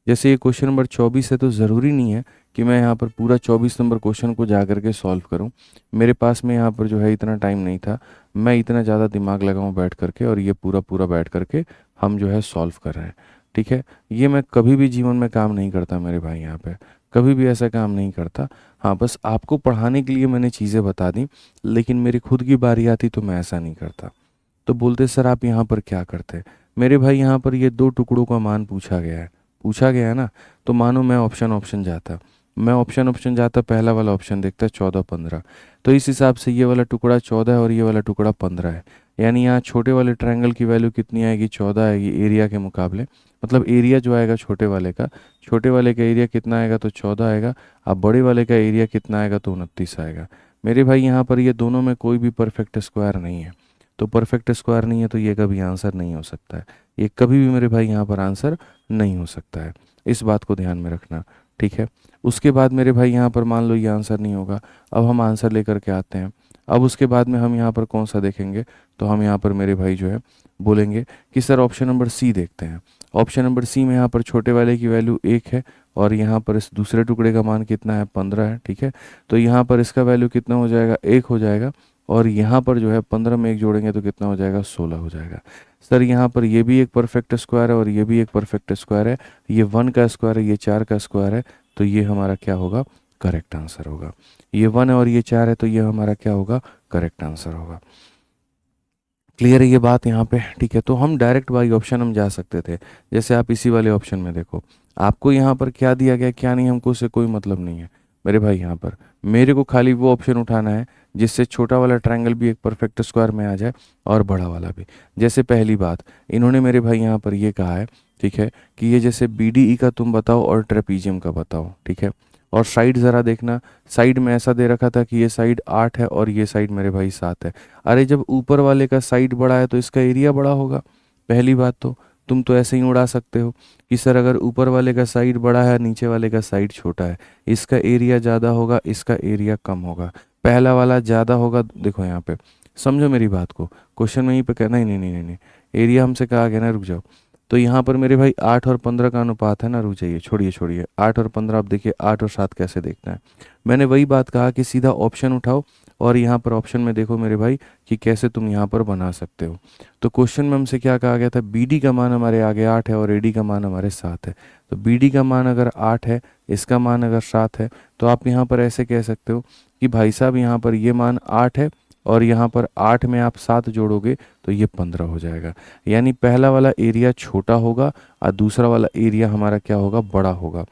जैसे ये क्वेश्चन नंबर 24 है, तो ज़रूरी नहीं है कि मैं यहाँ पर पूरा 24 नंबर क्वेश्चन को जा करके सॉल्व करूँ। मेरे पास में यहाँ पर जो है इतना टाइम नहीं था, मैं इतना ज़्यादा दिमाग लगाऊँ बैठ करके और ये पूरा पूरा बैठ करके हम जो है सॉल्व कर रहे हैं। ठीक है, ये मैं कभी भी जीवन में काम नहीं करता मेरे भाई, यहाँ पे कभी भी ऐसा काम नहीं करता। हाँ, बस आपको पढ़ाने के लिए मैंने चीज़ें बता दी, लेकिन मेरी खुद की बारी आती तो मैं ऐसा नहीं करता। तो बोलते सर आप यहाँ पर क्या करते, मेरे भाई यहाँ पर ये दो टुकड़ों का मान पूछा गया है, पूछा गया है ना, तो मानो मैं ऑप्शन ऑप्शन जाता, मैं ऑप्शन ऑप्शन जाता, पहला वाला ऑप्शन देखता 14 15, तो इस हिसाब से ये वाला टुकड़ा 14 है और ये वाला टुकड़ा 15 है। यानी यहाँ छोटे वाले ट्रायंगल की वैल्यू कितनी आएगी, 14 आएगी एरिया के मुकाबले। मतलब एरिया जो आएगा छोटे वाले का, छोटे वाले का एरिया कितना आएगा, तो 14 आएगा। अब बड़े वाले का एरिया कितना आएगा, तो 29 आएगा। मेरे भाई यहाँ पर ये दोनों में कोई भी परफेक्ट स्क्वायर नहीं है, तो परफेक्ट स्क्वायर नहीं है तो ये कभी आंसर नहीं हो सकता है। ये कभी भी मेरे भाई यहाँ पर आंसर नहीं हो सकता है, इस बात को ध्यान में रखना। ठीक है, उसके बाद मेरे भाई यहाँ पर मान लो ये आंसर नहीं होगा, अब हम आंसर लेकर के आते हैं। अब उसके बाद में हम यहाँ पर कौन सा देखेंगे, तो हम यहाँ पर मेरे भाई जो है बोलेंगे कि सर ऑप्शन नंबर सी देखते हैं। ऑप्शन नंबर सी में यहाँ पर छोटे वाले की वैल्यू 1 है और यहाँ पर इस दूसरे टुकड़े का मान कितना है, 15 है, ठीक है। तो यहाँ पर इसका वैल्यू कितना हो जाएगा, 1 हो जाएगा, और यहाँ पर जो है 15 में 1 जोड़ेंगे तो कितना हो जाएगा, 16 हो जाएगा। सर यहाँ पर ये भी एक परफेक्ट स्क्वायर है और ये भी एक परफेक्ट स्क्वायर है, ये 1 का स्क्वायर है, ये 4 का स्क्वायर है, तो ये हमारा क्या होगा, करेक्ट आंसर होगा। ये 1 है और ये 4 है, तो ये हमारा क्या होगा, करेक्ट आंसर होगा। क्लियर है ये बात यहाँ पे, ठीक है। तो हम डायरेक्ट बाई ऑप्शन हम जा सकते थे, जैसे आप इसी वाले ऑप्शन में देखो, आपको यहाँ पर क्या दिया गया क्या नहीं, हमको उससे कोई मतलब नहीं है मेरे भाई। यहाँ पर मेरे को खाली वो ऑप्शन उठाना है जिससे छोटा वाला ट्रायंगल भी एक परफेक्ट स्क्वायर में आ जाए और बड़ा वाला भी। जैसे पहली बात इन्होंने मेरे भाई यहाँ पर ये कहा है, ठीक है, कि ये जैसे बी डी ई का तुम बताओ और ट्रेपीजियम का बताओ, ठीक है। और साइड ज़रा देखना, साइड में ऐसा दे रखा था कि ये साइड 8 है और ये साइड मेरे भाई 7 है। अरे जब ऊपर वाले का साइड बड़ा है तो इसका एरिया बड़ा होगा। पहली बात तो तुम तो ऐसे ही उड़ा सकते हो कि सर अगर ऊपर वाले का साइड बड़ा है नीचे वाले का साइड छोटा है, इसका एरिया ज़्यादा होगा इसका एरिया कम होगा, पहला वाला ज़्यादा होगा। देखो यहाँ पे समझो मेरी बात को, क्वेश्चन में ही पे कहना, नहीं नहीं नहीं नहीं नहीं, एरिया हमसे कहा गया ना, रुक जाओ। तो यहाँ पर मेरे भाई 8 और 15 का अनुपात है ना, रुक जाइए, छोड़िए छोड़िए 8 और 15, आप देखिए 8 और 7 कैसे देखना है। मैंने वही बात कहा कि सीधा ऑप्शन उठाओ और यहाँ पर ऑप्शन में देखो मेरे भाई कि कैसे तुम यहाँ पर बना सकते हो। तो क्वेश्चन में हमसे क्या कहा गया था, बी डी का मान हमारे आगे 8 है और ए डी का मान हमारे 7 है। तो बी डी का मान अगर 8 है, इसका मान अगर 7 है, तो आप यहाँ पर ऐसे कह सकते हो कि भाई साहब यहाँ पर ये मान 8 है और यहाँ पर 8 में आप 7 जोड़ोगे तो ये 15 हो जाएगा। यानी पहला वाला एरिया छोटा होगा और दूसरा वाला एरिया हमारा क्या होगा, बड़ा होगा।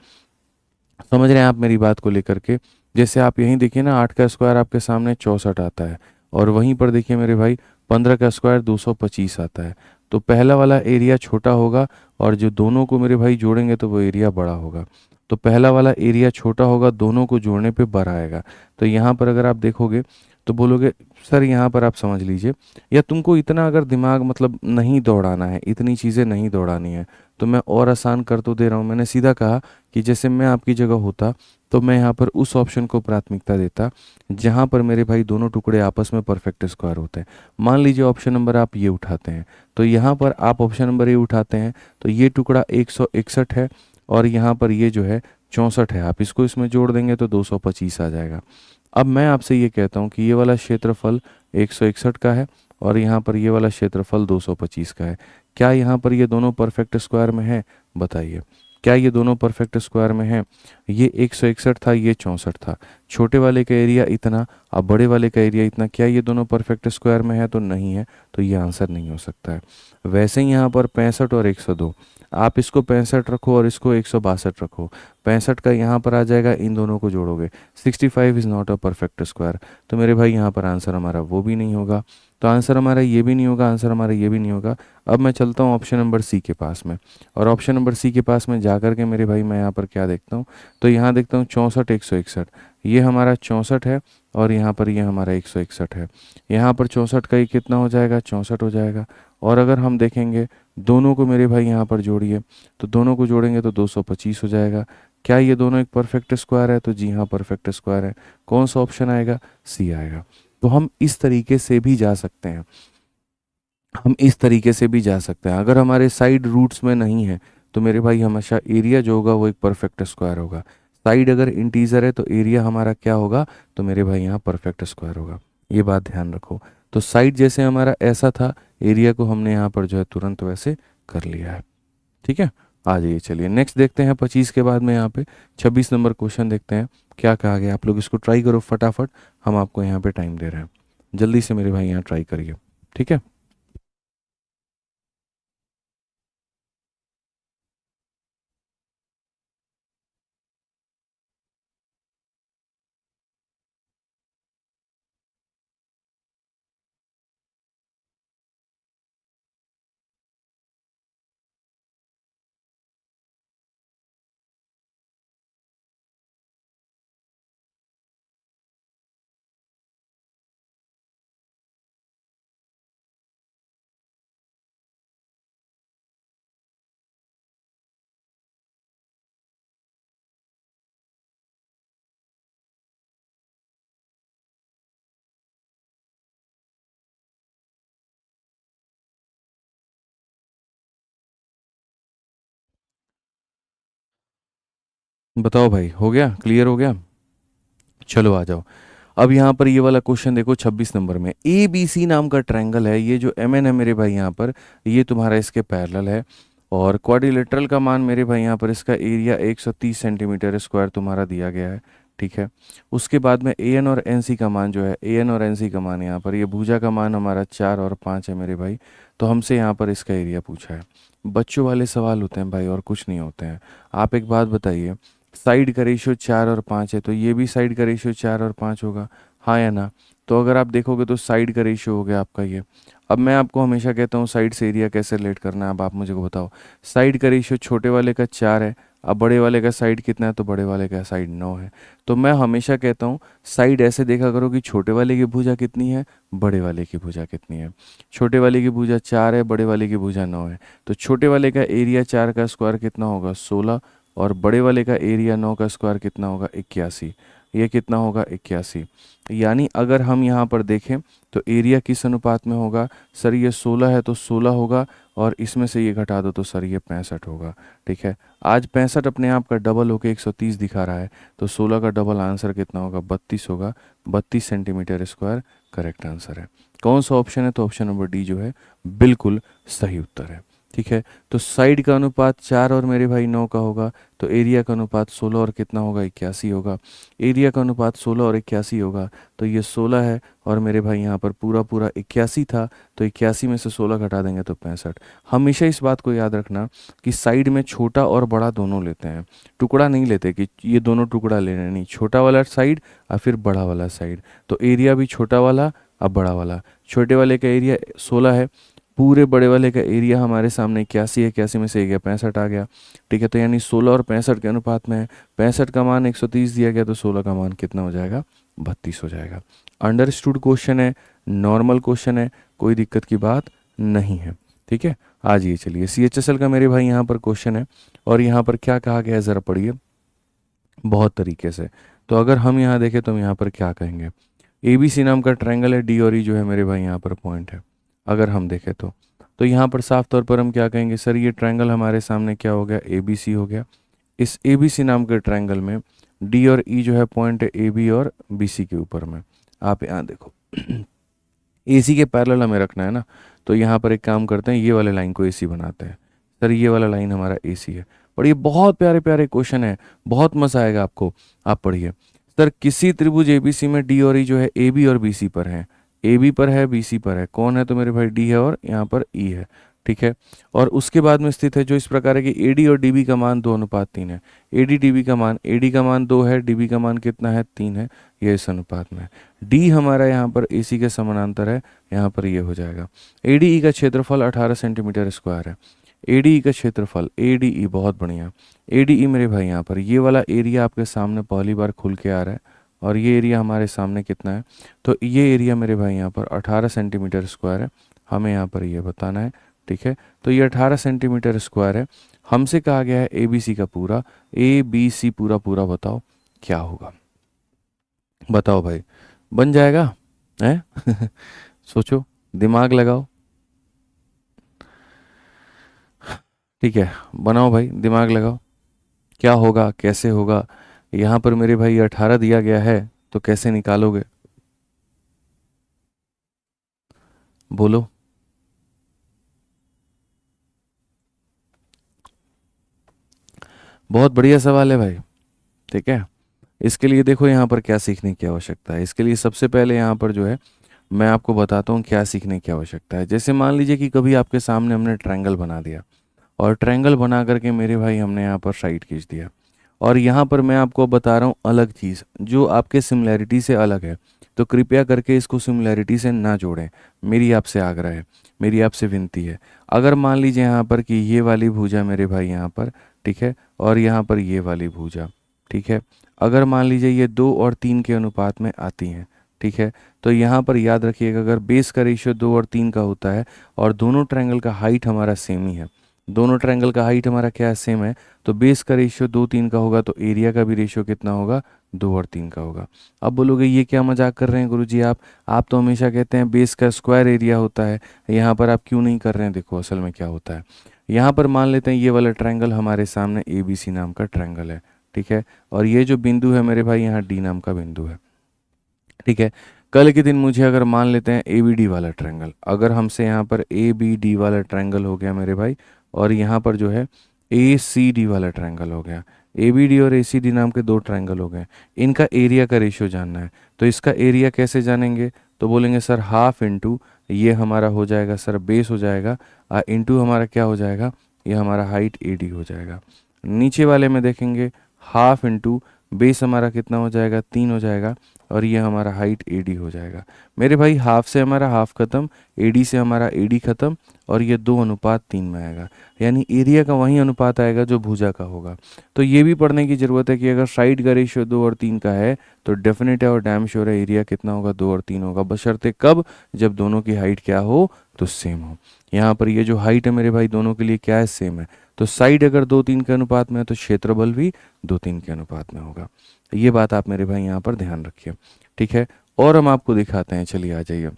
समझ रहे हैं आप मेरी बात को लेकर के। जैसे आप यहीं देखिए ना, 8 का स्क्वायर आपके सामने 64 आता है और वहीं पर देखिए मेरे भाई 15 का स्क्वायर 225 आता है। तो पहला वाला एरिया छोटा होगा और जो दोनों को मेरे भाई जोड़ेंगे तो वो एरिया बड़ा होगा। तो पहला वाला एरिया छोटा होगा, दोनों को जोड़ने पे बड़ा आएगा। तो यहाँ पर अगर आप देखोगे तो बोलोगे सर यहाँ पर आप समझ लीजिए, या तुमको इतना अगर दिमाग मतलब नहीं दौड़ाना है, इतनी चीज़ें नहीं दौड़ानी है, तो मैं और आसान कर तो दे रहा हूँ। मैंने सीधा कहा कि जैसे मैं आपकी जगह होता तो मैं यहाँ पर उस ऑप्शन को प्राथमिकता देता जहाँ पर मेरे भाई दोनों टुकड़े आपस में परफेक्ट स्क्वायर होते हैं। मान लीजिए ऑप्शन नंबर आप ये उठाते हैं, तो यहाँ पर आप ऑप्शन नंबर ये उठाते हैं तो ये टुकड़ा 161 है और यहाँ पर ये जो है 64 है, आप इसको इसमें जोड़ देंगे तो 225 आ जाएगा। अब मैं आपसे ये कहता हूँ कि ये वाला क्षेत्रफल 161 का है और यहाँ पर ये वाला क्षेत्रफल 225 का है। क्या यहाँ पर ये दोनों परफेक्ट स्क्वायर में है, बताइए, क्या ये दोनों परफेक्ट स्क्वायर में हैं? ये 161 था, ये 64 था। छोटे वाले का एरिया इतना और बड़े वाले का एरिया इतना, क्या ये दोनों परफेक्ट स्क्वायर में है? तो नहीं है, तो ये आंसर नहीं हो सकता है। वैसे ही यहाँ पर 65 और 102, आप इसको 65 रखो और इसको 162 रखो, 65 का यहाँ पर आ जाएगा, इन दोनों को जोड़ोगे 65 is not a perfect square. तो मेरे भाई यहाँ पर आंसर हमारा वो भी नहीं होगा, तो आंसर हमारा ये भी नहीं होगा, आंसर हमारा ये भी नहीं होगा। अब मैं चलता हूँ ऑप्शन नंबर सी के पास में, और ऑप्शन नंबर सी के पास में जा कर के मेरे भाई मैं यहाँ पर क्या देखता हूँ, तो यहाँ देखता हूँ 64 161, ये हमारा 64 है और यहाँ पर ये हमारा 161 है। यहाँ पर 64 का ही कितना हो जाएगा, 64 हो जाएगा। और अगर हम देखेंगे दोनों को मेरे भाई यहाँ पर जोड़िए, तो दोनों को जोड़ेंगे तो 225 हो जाएगा। क्या ये दोनों एक परफेक्ट स्क्वायर है? तो जी हाँ, परफेक्ट स्क्वायर है। कौन सा ऑप्शन आएगा? सी आएगा। तो हम इस तरीके से भी जा सकते हैं, हम इस तरीके से भी जा सकते हैं। अगर हमारे साइड रूट्स में नहीं है तो मेरे भाई हमेशा एरिया जो होगा वो एक परफेक्ट स्क्वायर होगा। साइड अगर इंटीजर है तो एरिया हमारा क्या होगा, तो मेरे भाई यहाँ परफेक्ट स्क्वायर होगा। ये बात ध्यान रखो। तो साइड जैसे हमारा ऐसा था, एरिया को हमने यहाँ पर जो है तुरंत वैसे कर लिया है। ठीक है, आ जाइए, चलिए नेक्स्ट देखते हैं। 25 के बाद में यहाँ पे 26 नंबर क्वेश्चन देखते हैं क्या कहा गया। आप लोग इसको ट्राई करो फटाफट, हम आपको यहाँ पे टाइम दे रहे हैं, जल्दी से मेरे भाई यहाँ ट्राई करिए। ठीक है। बताओ भाई, हो गया, क्लियर हो गया? चलो आ जाओ। अब यहाँ पर ये वाला क्वेश्चन देखो 26 नंबर में, ए बी सी नाम का ट्रायंगल है, ये जो एम एन है मेरे भाई यहाँ पर, ये तुम्हारा इसके पैरेलल है। और क्वाड्रिलेटरल का मान मेरे भाई यहाँ पर, इसका एरिया 130 सेंटीमीटर स्क्वायर तुम्हारा दिया गया है। ठीक है। उसके बाद में ए एन और एन सी का मान जो है, ए एन और एन सी का मान यहाँ पर, ये भुजा का मान हमारा 4 और 5 है मेरे भाई। तो हमसे यहाँ पर इसका एरिया पूछा है। बच्चों वाले सवाल होते हैं भाई, और कुछ नहीं होते हैं। आप एक बात बताइए, साइड का रेशियो 4 और 5 है, तो ये भी साइड का रेशियो 4 और 5 होगा, हाँ या ना? तो अगर आप देखोगे तो साइड का रेशियो हो गया आपका ये। अब मैं आपको हमेशा कहता हूँ साइड से एरिया कैसे रिलेट करना है, अब आप मुझे को बताओ। साइड का रेशियो छोटे वाले का 4 है, अब बड़े वाले का साइड कितना है, तो बड़े वाले का साइड 9 है। तो मैं हमेशा कहता हूँ साइड ऐसे देखा करो कि छोटे वाले की भुजा कितनी है, बड़े वाले की भुजा कितनी है। छोटे वाले की भुजा 4 है, बड़े वाले की भुजा 9 है। तो छोटे वाले का एरिया 4 का स्क्वायर कितना होगा, 16। और बड़े वाले का एरिया 9 का स्क्वायर कितना होगा, 81। ये कितना होगा, 81। यानी अगर हम यहाँ पर देखें तो एरिया किस अनुपात में होगा, सर ये 16 है तो 16 होगा, और इसमें से ये घटा दो तो सर ये 65 होगा। ठीक है। आज 65 अपने आप का डबल होकर 130 दिखा रहा है, तो 16 का डबल आंसर कितना होगा, 32 होगा। 32 सेंटीमीटर स्क्वायर करेक्ट आंसर है। कौन सा ऑप्शन है, तो ऑप्शन नंबर डी जो है बिल्कुल सही उत्तर है। ठीक है। तो साइड का अनुपात 4 और मेरे भाई 9 का होगा, तो एरिया का अनुपात 16 और कितना होगा, 81 होगा। एरिया का अनुपात 16 और 81 होगा, तो ये 16 है, और मेरे भाई यहाँ पर पूरा पूरा 81 था, तो 81 में से 16 घटा देंगे तो 65। हमेशा इस बात को याद रखना कि साइड में छोटा और बड़ा दोनों लेते हैं, टुकड़ा नहीं लेते कि ये दोनों टुकड़ा लेने, नहीं, छोटा वाला साइड और फिर बड़ा वाला साइड। तो एरिया भी छोटा वाला अब बड़ा वाला। छोटे वाले का एरिया 16 है, पूरे बड़े वाले का एरिया हमारे सामने 81 है, 81 में से एक गया 65 आ गया। ठीक है। तो यानी 16 और 65 के अनुपात में है। 65 का मान 130 दिया गया, तो 16 का मान कितना हो जाएगा, 32 हो जाएगा। अंडरस्टूड क्वेश्चन है, नॉर्मल क्वेश्चन है, कोई दिक्कत की बात नहीं है। ठीक है। आज ये चलिए CHSL का मेरे भाई यहाँ पर क्वेश्चन है, और यहाँ पर क्या कहा गया है ज़रा पढ़िए बहुत तरीके से। तो अगर हम यहाँ देखें तो हम यहाँ पर क्या कहेंगे, ABC नाम का ट्रायंगल है, डी और ई जो है मेरे भाई यहाँ पर पॉइंट है। अगर हम देखें तो यहाँ पर साफ तौर पर हम क्या कहेंगे, सर ये ट्रायंगल हमारे सामने क्या हो गया, ABC हो गया। इस ABC नाम के ट्रायंगल में डी और ई जो है पॉइंट है AB और BC के ऊपर में। आप यहाँ देखो AC के पैरेलल हमें रखना है ना, तो यहाँ पर एक काम करते हैं, ये वाले लाइन को AC बनाते हैं। सर ये वाला लाइन हमारा AC है। और ये बहुत प्यारे प्यारे क्वेश्चन है, बहुत मज़ा आएगा आपको। आप पढ़िए, सर किसी त्रिभुज ABC में डी और ई जो है AB और BC पर है, AB पर है, BC पर है, कौन है, तो मेरे भाई D है, और यहाँ पर E है। ठीक है। और उसके बाद में स्थित है जो इस प्रकार है कि AD और DB का मान 2:3 है। AD का मान 2 है, DB का मान कितना है, 3 है, ये इस अनुपात में है। D हमारा यहाँ पर AC के समानांतर है, यहाँ पर ये हो जाएगा। ADE का क्षेत्रफल 18 सेंटीमीटर स्क्वायर है। ADE का क्षेत्रफल, ADE बहुत बढ़िया। ADE मेरे भाई यहाँ पर ये वाला एरिया आपके सामने पहली बार खुल के आ रहा है, और ये एरिया हमारे सामने कितना है, तो ये एरिया मेरे भाई यहाँ पर 18 सेंटीमीटर स्क्वायर है। हमें यहाँ पर ये बताना है। ठीक है। तो ये 18 सेंटीमीटर स्क्वायर है। हमसे कहा गया है ABC का पूरा, ABC पूरा पूरा बताओ क्या होगा। बताओ भाई, बन जाएगा है? सोचो, दिमाग लगाओ। ठीक है, बनाओ भाई, दिमाग लगाओ। क्या होगा, कैसे होगा? यहाँ पर मेरे भाई 18 दिया गया है, तो कैसे निकालोगे, बोलो। बहुत बढ़िया सवाल है भाई। ठीक है। इसके लिए देखो यहाँ पर क्या सीखने की आवश्यकता है। इसके लिए सबसे पहले यहाँ पर जो है मैं आपको बताता हूँ क्या सीखने की आवश्यकता है। जैसे मान लीजिए कि कभी आपके सामने हमने ट्रायंगल बना दिया, और ट्रायंगल बना करके मेरे भाई हमने यहाँ पर साइड खींच दिया, और यहाँ पर मैं आपको बता रहा हूँ अलग चीज़ जो आपके सिमिलैरिटी से अलग है, तो कृपया करके इसको सिमिलैरिटी से ना जोड़ें। मेरी आपसे आग्रह है, मेरी आपसे विनती है। अगर मान लीजिए यहाँ पर कि ये वाली भुजा मेरे भाई यहाँ पर, ठीक है, और यहाँ पर ये वाली भुजा, ठीक है, अगर मान लीजिए ये 2 और 3 के अनुपात में आती हैं, ठीक है, तो यहाँ पर याद रखिएगा अगर बेस का रेशियो 2 और 3 का होता है, और दोनों ट्रायंगल का हाइट हमारा सेम ही है, दोनों ट्रायंगल का हाइट हमारा क्या है, सेम है, तो बेस का रेशियो 2-3 का होगा, तो एरिया का भी रेशियो कितना होगा, 2 और 3 का होगा। अब बोलोगे ये क्या मजाक कर रहे हैं गुरुजी आप तो हमेशा कहते हैं बेस का स्क्वायर एरिया होता है, यहाँ पर आप क्यों नहीं कर रहे हैं? देखो असल में क्या होता है, यहाँ पर मान लेते हैं ये वाला ट्रायंगल हमारे सामने ABC नाम का ट्रायंगल है, ठीक है। और ये जो बिंदु है मेरे भाई यहाँ डी नाम का बिंदु है, ठीक है। कल के दिन मुझे अगर मान लेते हैं ए बी डी वाला ट्रायंगल, अगर हमसे यहाँ पर ए बी डी वाला ट्रायंगल हो गया मेरे भाई, और यहाँ पर जो है ए सी डी वाला ट्रायंगल हो गया, ए बी डी और ए सी डी नाम के दो ट्रायंगल हो गए, इनका एरिया का रेशियो जानना है। तो इसका एरिया कैसे जानेंगे, तो बोलेंगे सर हाफ इंटू ये हमारा हो जाएगा सर बेस हो जाएगा, इंटू हमारा क्या हो जाएगा, ये हमारा हाइट ए डी हो जाएगा। नीचे वाले में देखेंगे हाफ इंटू बेस हमारा कितना हो जाएगा 3 हो जाएगा, और ये हमारा हाइट एडी हो जाएगा। मेरे भाई हाफ से हमारा हाफ खत्म, एडी से हमारा एडी खत्म, और ये 2:3 में आएगा, यानी एरिया का वही अनुपात आएगा जो भुजा का होगा। तो ये भी पढ़ने की ज़रूरत है कि अगर साइड का रेशियो 2 और 3 का है तो डेफिनेट है और डैम श्योर है एरिया कितना होगा 2 और 3 होगा, बशर्ते कब, जब दोनों की हाइट क्या हो तो सेम हो। यहाँ पर ये जो हाइट है मेरे भाई दोनों के लिए क्या है, सेम है। तो साइड अगर 2-3 के अनुपात में है तो क्षेत्रफल भी 2-3 के अनुपात में होगा। ये बात आप मेरे भाई यहाँ पर ध्यान रखिए, ठीक है। और हम आपको दिखाते हैं, चलिए आ जाइए।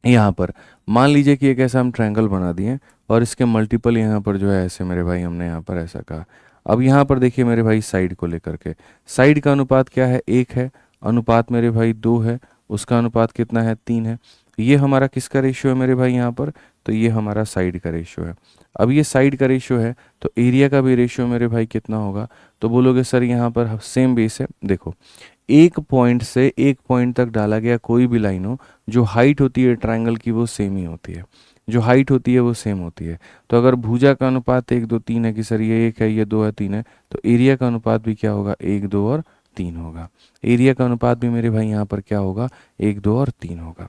यहाँ पर मान लीजिए कि एक ऐसा हम ट्रायंगल बना दिए और इसके मल्टीपल यहाँ पर जो है ऐसे मेरे भाई हमने यहाँ पर ऐसा कहा। अब यहाँ पर देखिए मेरे भाई साइड को लेकर के, साइड का अनुपात क्या है 1 है, अनुपात मेरे भाई 2 है, उसका अनुपात कितना है 3 है। ये हमारा किसका रेशियो है मेरे भाई यहाँ पर, तो ये हमारा साइड का रेशियो है। अब ये साइड का रेशियो है तो एरिया का भी रेशियो मेरे भाई कितना होगा, तो बोलोगे सर यहाँ पर सेम बेस है। देखो एक पॉइंट से एक पॉइंट तक डाला गया कोई भी लाइन हो, जो हाइट होती है ट्रायंगल की वो सेम ही होती है, जो हाइट होती है वो सेम होती है। तो अगर भुजा का अनुपात 1 2 3 है कि सर ये 1 है ये 2 है 3 है, तो एरिया का अनुपात भी क्या होगा 1 2 और 3 होगा। एरिया का अनुपात भी मेरे भाई यहाँ पर क्या होगा 1 2 और 3 होगा।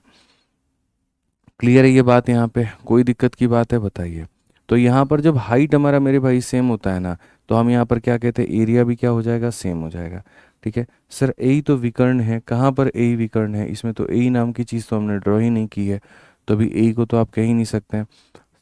क्लियर है ये बात, यहाँ पे कोई दिक्कत की बात है बताइए। तो यहाँ पर जब हाइट हमारा मेरे भाई सेम होता है ना, तो हम यहाँ पर क्या कहते हैं एरिया भी क्या हो जाएगा सेम हो जाएगा, ठीक है। सर ए तो विकर्ण है, कहाँ पर ए विकर्ण है, इसमें तो ए नाम की चीज़ तो हमने ड्रॉ ही नहीं की है, तो अभी ए को तो आप कह ही नहीं सकते हैं।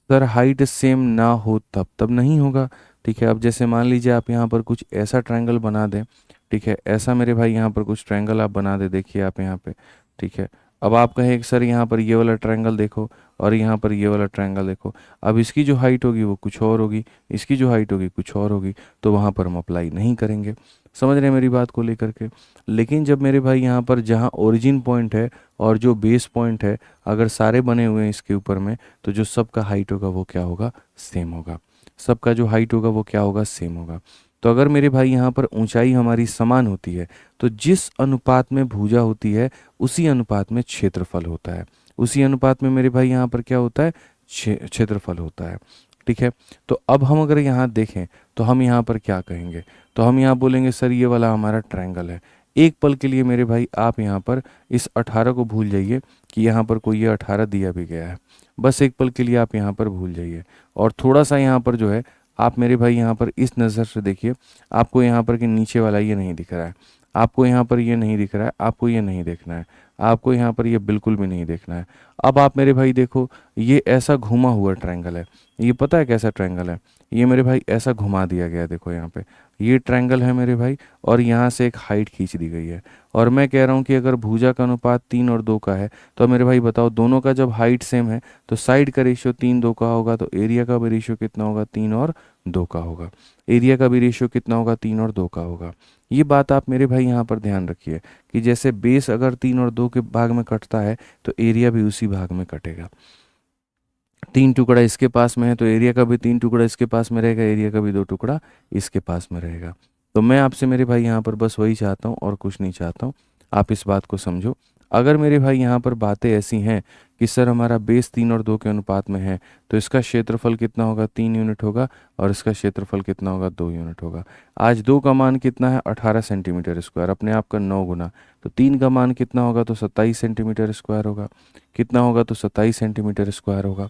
सर हाइट सेम ना हो तब तब नहीं होगा, ठीक है। अब जैसे मान लीजिए आप यहाँ पर कुछ ऐसा ट्रायंगल बना दें, ठीक है, ऐसा मेरे भाई यहाँ पर कुछ ट्रायंगल आप बना दे, देखिए आप यहाँ पे, ठीक है। अब आप कहें कि सर यहाँ पर ये वाला ट्रायंगल देखो और यहाँ पर ये वाला ट्रायंगल देखो, अब इसकी जो हाइट होगी वो कुछ और होगी, इसकी जो हाइट होगी कुछ और होगी, तो वहाँ पर हम अप्लाई नहीं करेंगे। समझ रहे हैं मेरी बात को लेकर के। लेकिन जब मेरे भाई यहाँ पर जहाँ ओरिजिन पॉइंट है और जो बेस पॉइंट है अगर सारे बने हुए हैं इसके ऊपर में, तो जो सबका हाइट होगा वो क्या होगा सेम होगा, सबका जो हाइट होगा वो क्या होगा सेम होगा। तो अगर मेरे भाई यहाँ पर ऊंचाई हमारी समान होती है तो जिस अनुपात में भुजा होती है उसी अनुपात में क्षेत्रफल होता है, उसी अनुपात में मेरे भाई यहाँ पर क्या होता है क्षेत्रफल होता है, ठीक है। तो अब हम अगर यहाँ देखें तो हम यहाँ पर क्या कहेंगे, तो हम यहाँ बोलेंगे सर ये वाला हमारा ट्रायंगल है। एक पल के लिए मेरे भाई आप यहाँ पर इस 18 को भूल जाइए कि यहाँ पर कोई ये 18 दिया भी गया है, बस एक पल के लिए आप यहाँ पर भूल जाइए। और थोड़ा सा यहाँ पर जो है आप मेरे भाई यहाँ पर इस नज़र से देखिए, आपको यहाँ पर कि नीचे वाला ये नहीं दिख रहा है, आपको यहाँ पर ये नहीं दिख रहा है, आपको ये नहीं देखना है, आपको यहाँ पर ये बिल्कुल भी नहीं देखना है। अब आप मेरे भाई देखो ये ऐसा घुमा हुआ ट्रायंगल है, ये पता है कैसा ट्रायंगल है, ये मेरे भाई ऐसा घुमा दिया गया है, देखो यहाँ पे ये ट्रायंगल है मेरे भाई, और यहाँ से एक हाइट खींच दी गई है। और मैं कह रहा हूँ कि अगर भुजा का अनुपात 3 और 2 का है, तो मेरे भाई बताओ दोनों का जब हाइट सेम है तो साइड का रेशियो 3 2 का होगा, तो एरिया का भी रेशियो कितना होगा 3 और 2 का होगा, एरिया का भी रेशियो कितना होगा 3 और 2 का होगा। ये बात आप मेरे भाई यहाँ पर ध्यान रखिए कि जैसे बेस अगर 3 और 2 के भाग में कटता है तो एरिया भी उसी भाग में कटेगा। 3 टुकड़ा इसके पास में है तो एरिया का भी 3 टुकड़ा इसके पास में रहेगा, एरिया का भी 2 टुकड़ा इसके पास में रहेगा। तो मैं आपसे मेरे भाई यहाँ पर बस वही चाहता हूँ और कुछ नहीं चाहता हूँ, आप इस बात को समझो। अगर मेरे भाई यहाँ पर बातें ऐसी हैं कि सर हमारा बेस 3 और 2 के अनुपात में है तो इसका क्षेत्रफल कितना होगा 3 यूनिट होगा, और इसका क्षेत्रफल कितना होगा 2 यूनिट होगा। आज 2 का मान कितना है 18 सेंटीमीटर स्क्वायर, अपने आप का 9 गुना, तो 3 का मान कितना होगा तो 27 सेंटीमीटर स्क्वायर होगा, कितना होगा तो 27 सेंटीमीटर स्क्वायर होगा,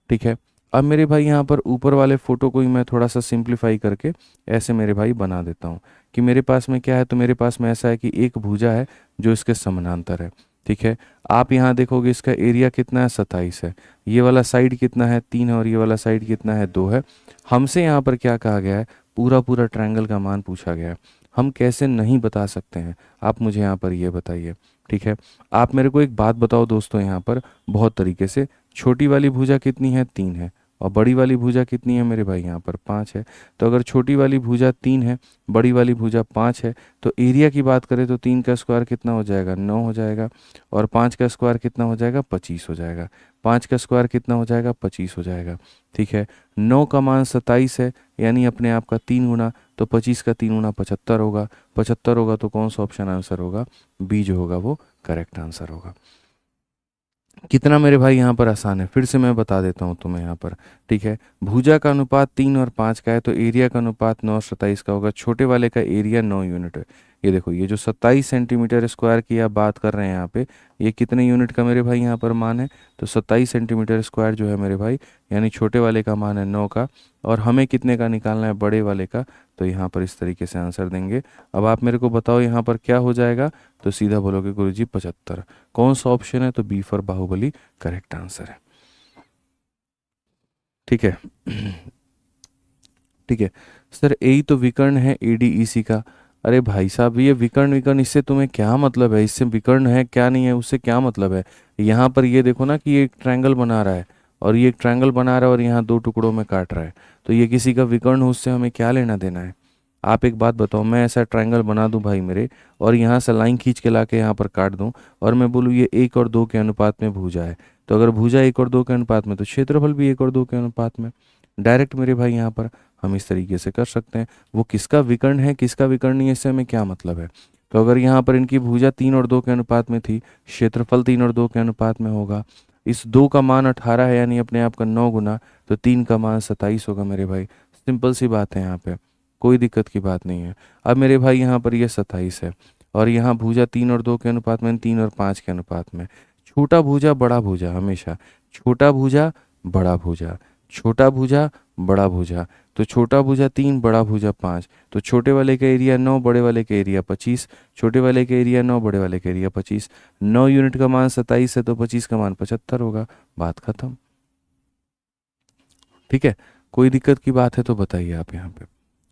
ठीक है। अब मेरे भाई यहाँ पर ऊपर वाले फोटो को ही मैं थोड़ा सा सिंप्लीफाई करके ऐसे मेरे भाई बना देता हूँ कि मेरे पास में क्या है, तो मेरे पास में ऐसा है कि एक भुजा है जो इसके समानांतर है, ठीक है। आप यहाँ देखोगे इसका एरिया कितना है 27 है, ये वाला साइड कितना है 3 है, और ये वाला साइड कितना है 2 है। हमसे यहाँ पर क्या कहा गया है, पूरा पूरा ट्रायंगल का मान पूछा गया है, हम कैसे नहीं बता सकते हैं आप मुझे यहाँ पर ये बताइए, ठीक है। आप मेरे को एक बात बताओ दोस्तों, यहाँ पर बहुत तरीके से, छोटी वाली भुजा कितनी है 3 है, और बड़ी वाली भुजा कितनी है मेरे भाई, यहाँ पर 5 है। तो अगर छोटी वाली भुजा 3 है, बड़ी वाली भुजा 5 है, तो एरिया की बात करें तो 3 का स्क्वायर कितना हो जाएगा, 9 हो जाएगा। और 5 का स्क्वायर कितना हो जाएगा, 25 हो जाएगा। 5 का स्क्वायर कितना हो जाएगा, 25 हो जाएगा। ठीक है, 9 का मान 27 है, यानी अपने आप का 3 गुना, तो 25 का 3 गुना 75 होगा। 75 होगा तो कौन सा ऑप्शन आंसर होगा, बी जो होगा वो करेक्ट आंसर होगा। कितना मेरे भाई यहाँ पर आसान है, फिर से मैं बता देता हूँ तुम्हें यहाँ पर। ठीक है, भुजा का अनुपात 3 और 5 का है, तो एरिया का अनुपात 9 और 27 का होगा। छोटे वाले का एरिया 9 यूनिट है। ये देखो, ये जो 27 सेंटीमीटर स्क्वायर की आप बात कर रहे हैं यहाँ पे, ये कितने यूनिट का मेरे भाई यहाँ पर मान है, तो 27 सेंटीमीटर स्क्वायर जो है मेरे भाई, यानी छोटे वाले का मान है 9 का। और हमें कितने का निकालना है, बड़े वाले का। तो यहाँ पर इस तरीके से आंसर देंगे। अब आप मेरे को बताओ यहाँ पर क्या हो जाएगा, तो सीधा बोलोगे गुरुजी 75। कौन सा ऑप्शन है, तो B for Baahubali correct answer है। ठीक है। ठीक है सर, यही तो विकर्ण है एडीईसी का। अरे भाई साहब, ये विकर्ण विकर्ण इससे तुम्हें क्या मतलब है, इससे विकर्ण है क्या नहीं है उससे क्या मतलब है। यहाँ पर ये देखो ना कि ये एक ट्रायंगल बना रहा है, और ये एक ट्रायंगल बना रहा है, और यहाँ 2 टुकड़ों में काट रहा है। तो ये किसी का विकर्ण हो, उससे हमें क्या लेना देना है। आप एक बात बताओ, मैं ऐसा ट्रायंगल बना दूं भाई मेरे, और यहाँ से लाइन खींच के लाके यहाँ पर काट दूं, और मैं बोलूँ ये 1 और 2 के अनुपात में भुजा है, तो अगर भुजा 1 और 2 के अनुपात में, तो क्षेत्रफल भी 1 और 2 के अनुपात में। डायरेक्ट मेरे भाई यहाँ पर हम इस तरीके से कर सकते हैं। वो किसका विकर्ण है किसका विकर्ण नहीं है, इससे हमें क्या मतलब है। तो अगर यहाँ पर इनकी भुजा 3 और 2 के अनुपात में थी, क्षेत्रफल 3 और 2 के अनुपात में होगा। इस 2 का मान 18 है, यानी अपने आप का 9 गुना, तो 3 का मान 27 होगा मेरे भाई। सिंपल सी बात है, यहाँ पे कोई दिक्कत की बात नहीं है। अब मेरे भाई यहाँ पर ये 27 है, और यहाँ भुजा 3 और 2 के अनुपात में, 3 और 5 के अनुपात में। छोटा भुजा बड़ा भुजा, हमेशा छोटा भुजा बड़ा भुजा, छोटा भुजा बड़ा भुजा। तो छोटा भुजा 3, बड़ा भुजा 5, तो छोटे वाले का एरिया 9, बड़े वाले का एरिया 25। छोटे वाले का एरिया 9, बड़े वाले का एरिया 25। 9 यूनिट का मान 27 है, तो 25 का मान 75 होगा। बात खत्म। ठीक है, कोई दिक्कत की बात है तो बताइए आप यहाँ पे,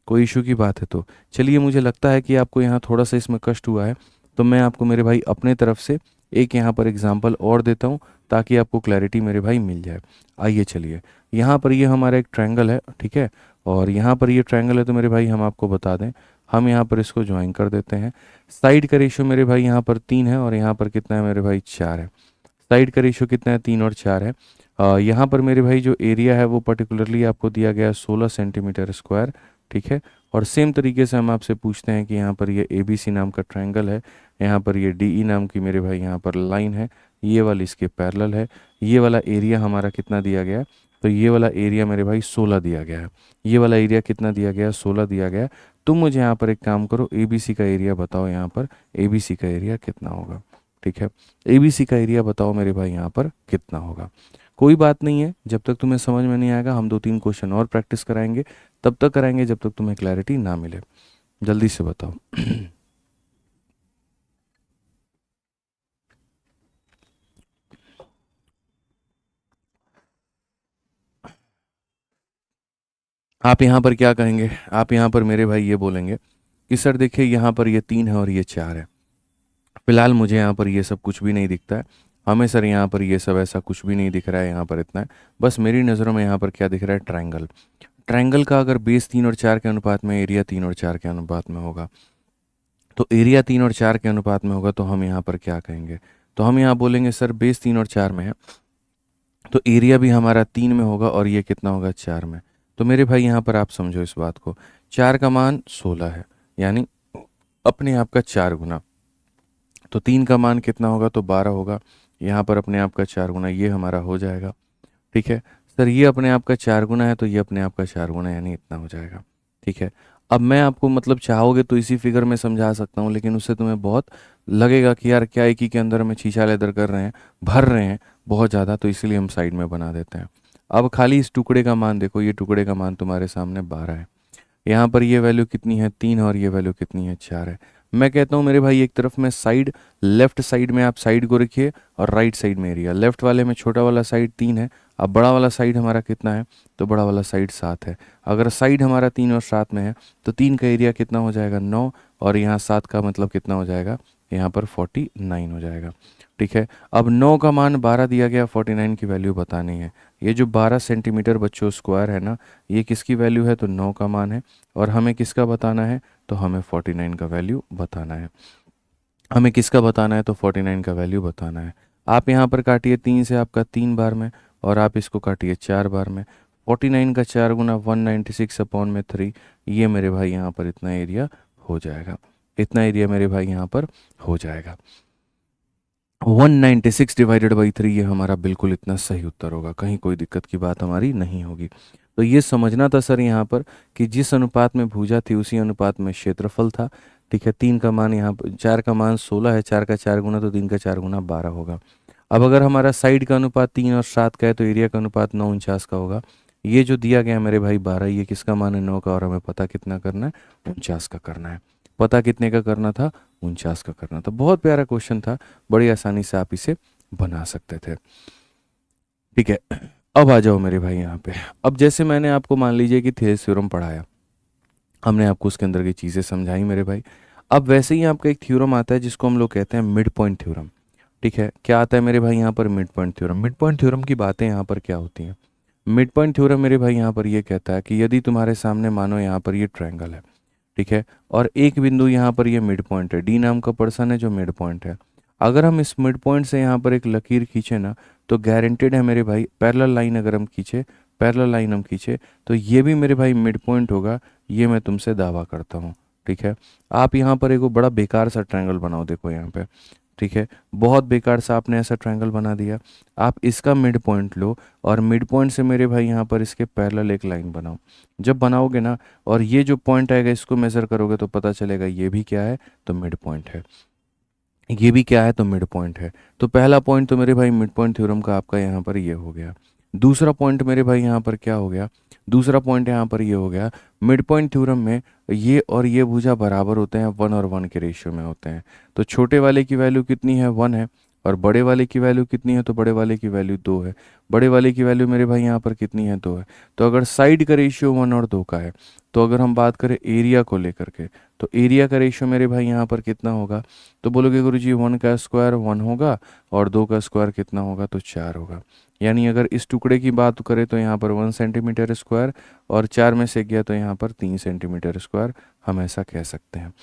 कोई इशू की बात है तो। चलिए, मुझे लगता है कि आपको यहाँ थोड़ा सा इसमें कष्ट हुआ है, तो मैं आपको मेरे भाई अपने तरफ से एक यहाँ पर एग्जाम्पल और देता हूँ, ताकि आपको क्लैरिटी मेरे भाई मिल जाए। आइए चलिए, यहाँ पर ये हमारा एक ट्रायंगल है, ठीक है, और यहाँ पर ये ट्रायंगल है, तो मेरे भाई हम आपको बता दें, हम यहाँ पर इसको ज्वाइन कर देते हैं। साइड का रेशियो मेरे भाई यहाँ पर 3 है, और यहाँ पर कितना है मेरे भाई, 4 है। साइड का रेशियो कितना है, 3 और 4 है। यहाँ पर मेरे भाई जो एरिया है वो पर्टिकुलरली आपको दिया गया है 16 सेंटीमीटर स्क्वायर। ठीक है, और सेम तरीके से हम आपसे पूछते हैं कि यहाँ पर ये ABC नाम का ट्रायंगल है, यहाँ पर ये DE नाम की मेरे भाई यहाँ पर लाइन है, ये वाली इसके पैरेलल है। ये वाला एरिया हमारा कितना दिया गया है, तो ये वाला एरिया मेरे भाई 16 दिया गया है। ये वाला एरिया कितना दिया गया है, 16 दिया गया है। तुम मुझे यहाँ पर एक काम करो, ABC का एरिया बताओ, यहाँ पर ABC का एरिया कितना होगा। ठीक है, ABC का एरिया बताओ मेरे भाई यहाँ पर कितना होगा। कोई बात नहीं है, जब तक तुम्हें समझ में नहीं आएगा हम 2-3 क्वेश्चन और प्रैक्टिस कराएंगे, तब तक कराएंगे जब तक तुम्हें क्लैरिटी ना मिले। जल्दी से बताओ। आप यहाँ पर क्या कहेंगे, आप यहाँ पर मेरे भाई ये बोलेंगे कि सर देखिए, यहाँ पर ये 3 है और ये 4 है। फिलहाल मुझे यहाँ पर ये सब कुछ भी नहीं दिखता है। हमें सर यहाँ पर ये सब ऐसा कुछ भी नहीं दिख रहा है, यहाँ पर इतना है। बस मेरी नज़रों में यहाँ पर क्या दिख रहा है, ट्रायंगल। ट्रायंगल का अगर बेस 3 और 4 के अनुपात में, एरिया 3 और 4 के अनुपात में होगा, तो एरिया 3 और 4 के अनुपात में होगा, तो हम यहाँ पर क्या कहेंगे, तो हम यहाँ बोलेंगे सर बेस 3 और 4 में है, तो एरिया भी हमारा 3 में होगा, और ये कितना होगा, 4 में। तो मेरे भाई यहाँ पर आप समझो इस बात को, 4 का मान 16 है, यानी अपने आप का 4 गुना। तो 3 का मान कितना होगा, तो 12 होगा। यहाँ पर अपने आप का 4 गुना, ये हमारा हो जाएगा। ठीक है सर, ये अपने आप का 4 गुना है, तो ये अपने आप का 4 गुना, यानी इतना हो जाएगा। ठीक है, अब मैं आपको मतलब चाहोगे तो इसी फिगर में समझा सकता हूँ, लेकिन उससे तुम्हें बहुत लगेगा कि यार क्या एक ही के अंदर में छीछा लेदर कर रहे हैं, भर रहे हैं बहुत ज़्यादा, तो इसलिए हम साइड में बना देते हैं। अब खाली इस टुकड़े का मान देखो, ये टुकड़े का मान तुम्हारे सामने 12 है। यहाँ पर ये वैल्यू कितनी है, 3, और ये वैल्यू कितनी है, 4 है। मैं कहता हूँ मेरे भाई, एक तरफ में साइड, लेफ्ट साइड में आप साइड को रखिए, और राइट साइड में एरिया। लेफ्ट वाले में छोटा वाला साइड 3 है, अब बड़ा वाला साइड हमारा कितना है, तो बड़ा वाला साइड 7 है। अगर साइड हमारा 3 और 7 में है, तो 3 का एरिया कितना हो जाएगा, 9, और यहाँ 7 का मतलब कितना हो जाएगा, यहाँ पर 49 हो जाएगा। ठीक है, अब 9 का मान 12 दिया गया, 49 की वैल्यू बतानी है। ये जो 12 सेंटीमीटर बच्चों स्क्वायर है ना, ये किसकी वैल्यू है, तो 9 का मान है। और हमें किसका बताना है, तो हमें 49 का वैल्यू बताना है। हमें किसका बताना है, तो 49 का वैल्यू बताना है। आप यहाँ पर काटिए 3 से, आपका 3 बार में, और आप इसको काटिए 4 बार में। 49 का 4 गुना 196 अपॉन में 3, ये मेरे भाई यहाँ पर इतना एरिया हो जाएगा। इतना एरिया मेरे भाई यहाँ पर हो जाएगा। 196 डिवाइडेड बाई 3, ये हमारा बिल्कुल इतना सही उत्तर होगा, कहीं कोई दिक्कत की बात हमारी नहीं होगी। तो ये समझना था सर यहाँ पर कि जिस अनुपात में भुजा थी उसी अनुपात में क्षेत्रफल था। ठीक है, 3 का मान यहाँ पर, 4 का मान 16 है, 4 का 4 गुना तो 3 का 4 गुना 12 होगा। अब अगर हमारा साइड का अनुपात 3 और 7 का है तो एरिया का अनुपात 9 49 का होगा। ये जो दिया गया मेरे भाई 12, ये किसका मान है, 9 का, और हमें पता कितना करना है, 49 का करना है। पता कितने का करना था, 49 का करना था। बहुत प्यारा क्वेश्चन था, बड़ी आसानी से आप इसे बना सकते थे। ठीक है, अब आ जाओ मेरे भाई यहाँ पे। अब जैसे मैंने आपको मान लीजिए कि थेल्स थ्योरम पढ़ाया, हमने आपको उसके अंदर की चीज़ें समझाई मेरे भाई। अब वैसे ही आपका एक थ्योरम आता है जिसको हम लोग कहते हैं मिड पॉइंट थ्योरम। ठीक है, क्या आता है मेरे भाई यहाँ पर, mid point theorem. Mid point theorem की बातें यहाँ पर क्या होती हैं, मिड पॉइंट थ्योरम मेरे भाई यहाँ पर ये कहता है कि यदि तुम्हारे सामने मानो यहाँ पर ये ट्रायंगल है, ठीक है, और एक बिंदु यहाँ पर ये मिड पॉइंट है, डी नाम का पर्सन है जो मिड पॉइंट है। अगर हम इस मिड पॉइंट से यहाँ पर एक लकीर खींचे ना, तो गारंटेड है मेरे भाई, पैरेलल लाइन अगर हम खींचे, पैरेलल लाइन हम खींचे, तो ये भी मेरे भाई मिड पॉइंट होगा, ये मैं तुमसे दावा करता हूँ। ठीक है, आप यहाँ पर एक बड़ा बेकार सा ट्रायंगल बनाओ, देखो यहाँ पे। ठीक है, बहुत बेकार सा आपने ऐसा ट्रायंगल बना दिया। आप इसका मिड पॉइंट लो, और मिड पॉइंट से मेरे भाई यहाँ पर इसके पैरेलल एक लाइन बनाओ। जब बनाओगे ना, और ये जो पॉइंट आएगा इसको मेज़र करोगे, तो पता चलेगा ये भी क्या है, तो मिड पॉइंट है, ये भी क्या है, तो मिड पॉइंट है। तो पहला पॉइंट तो मेरे भाई मिड पॉइंट थ्योरम का आपका यहाँ पर ये हो गया। दूसरा पॉइंट मेरे भाई यहाँ पर क्या हो गया, दूसरा पॉइंट यहाँ पर ये हो गया, मिड पॉइंट थ्योरम में ये और ये भुजा बराबर होते हैं, 1 और 1 के रेशियो में होते हैं। तो छोटे वाले की वैल्यू कितनी है, 1 है, और बड़े वाले की वैल्यू कितनी है, तो बड़े वाले की वैल्यू 2 है। बड़े वाले की वैल्यू मेरे भाई यहाँ पर कितनी है, 2 है। तो अगर साइड का रेशियो 1 और 2 का है, तो अगर हम बात करें एरिया को लेकर के, तो एरिया का रेशियो मेरे भाई यहाँ पर कितना होगा, तो बोलोगे गुरुजी 1 का स्क्वायर 1 होगा, और 2 का स्क्वायर कितना होगा, तो 4 होगा। यानी अगर इस टुकड़े की बात करें तो यहाँ पर 1 सेंटीमीटर स्क्वायर, और 4 में से गया तो यहाँ पर 3 सेंटीमीटर स्क्वायर, हम ऐसा कह सकते हैं।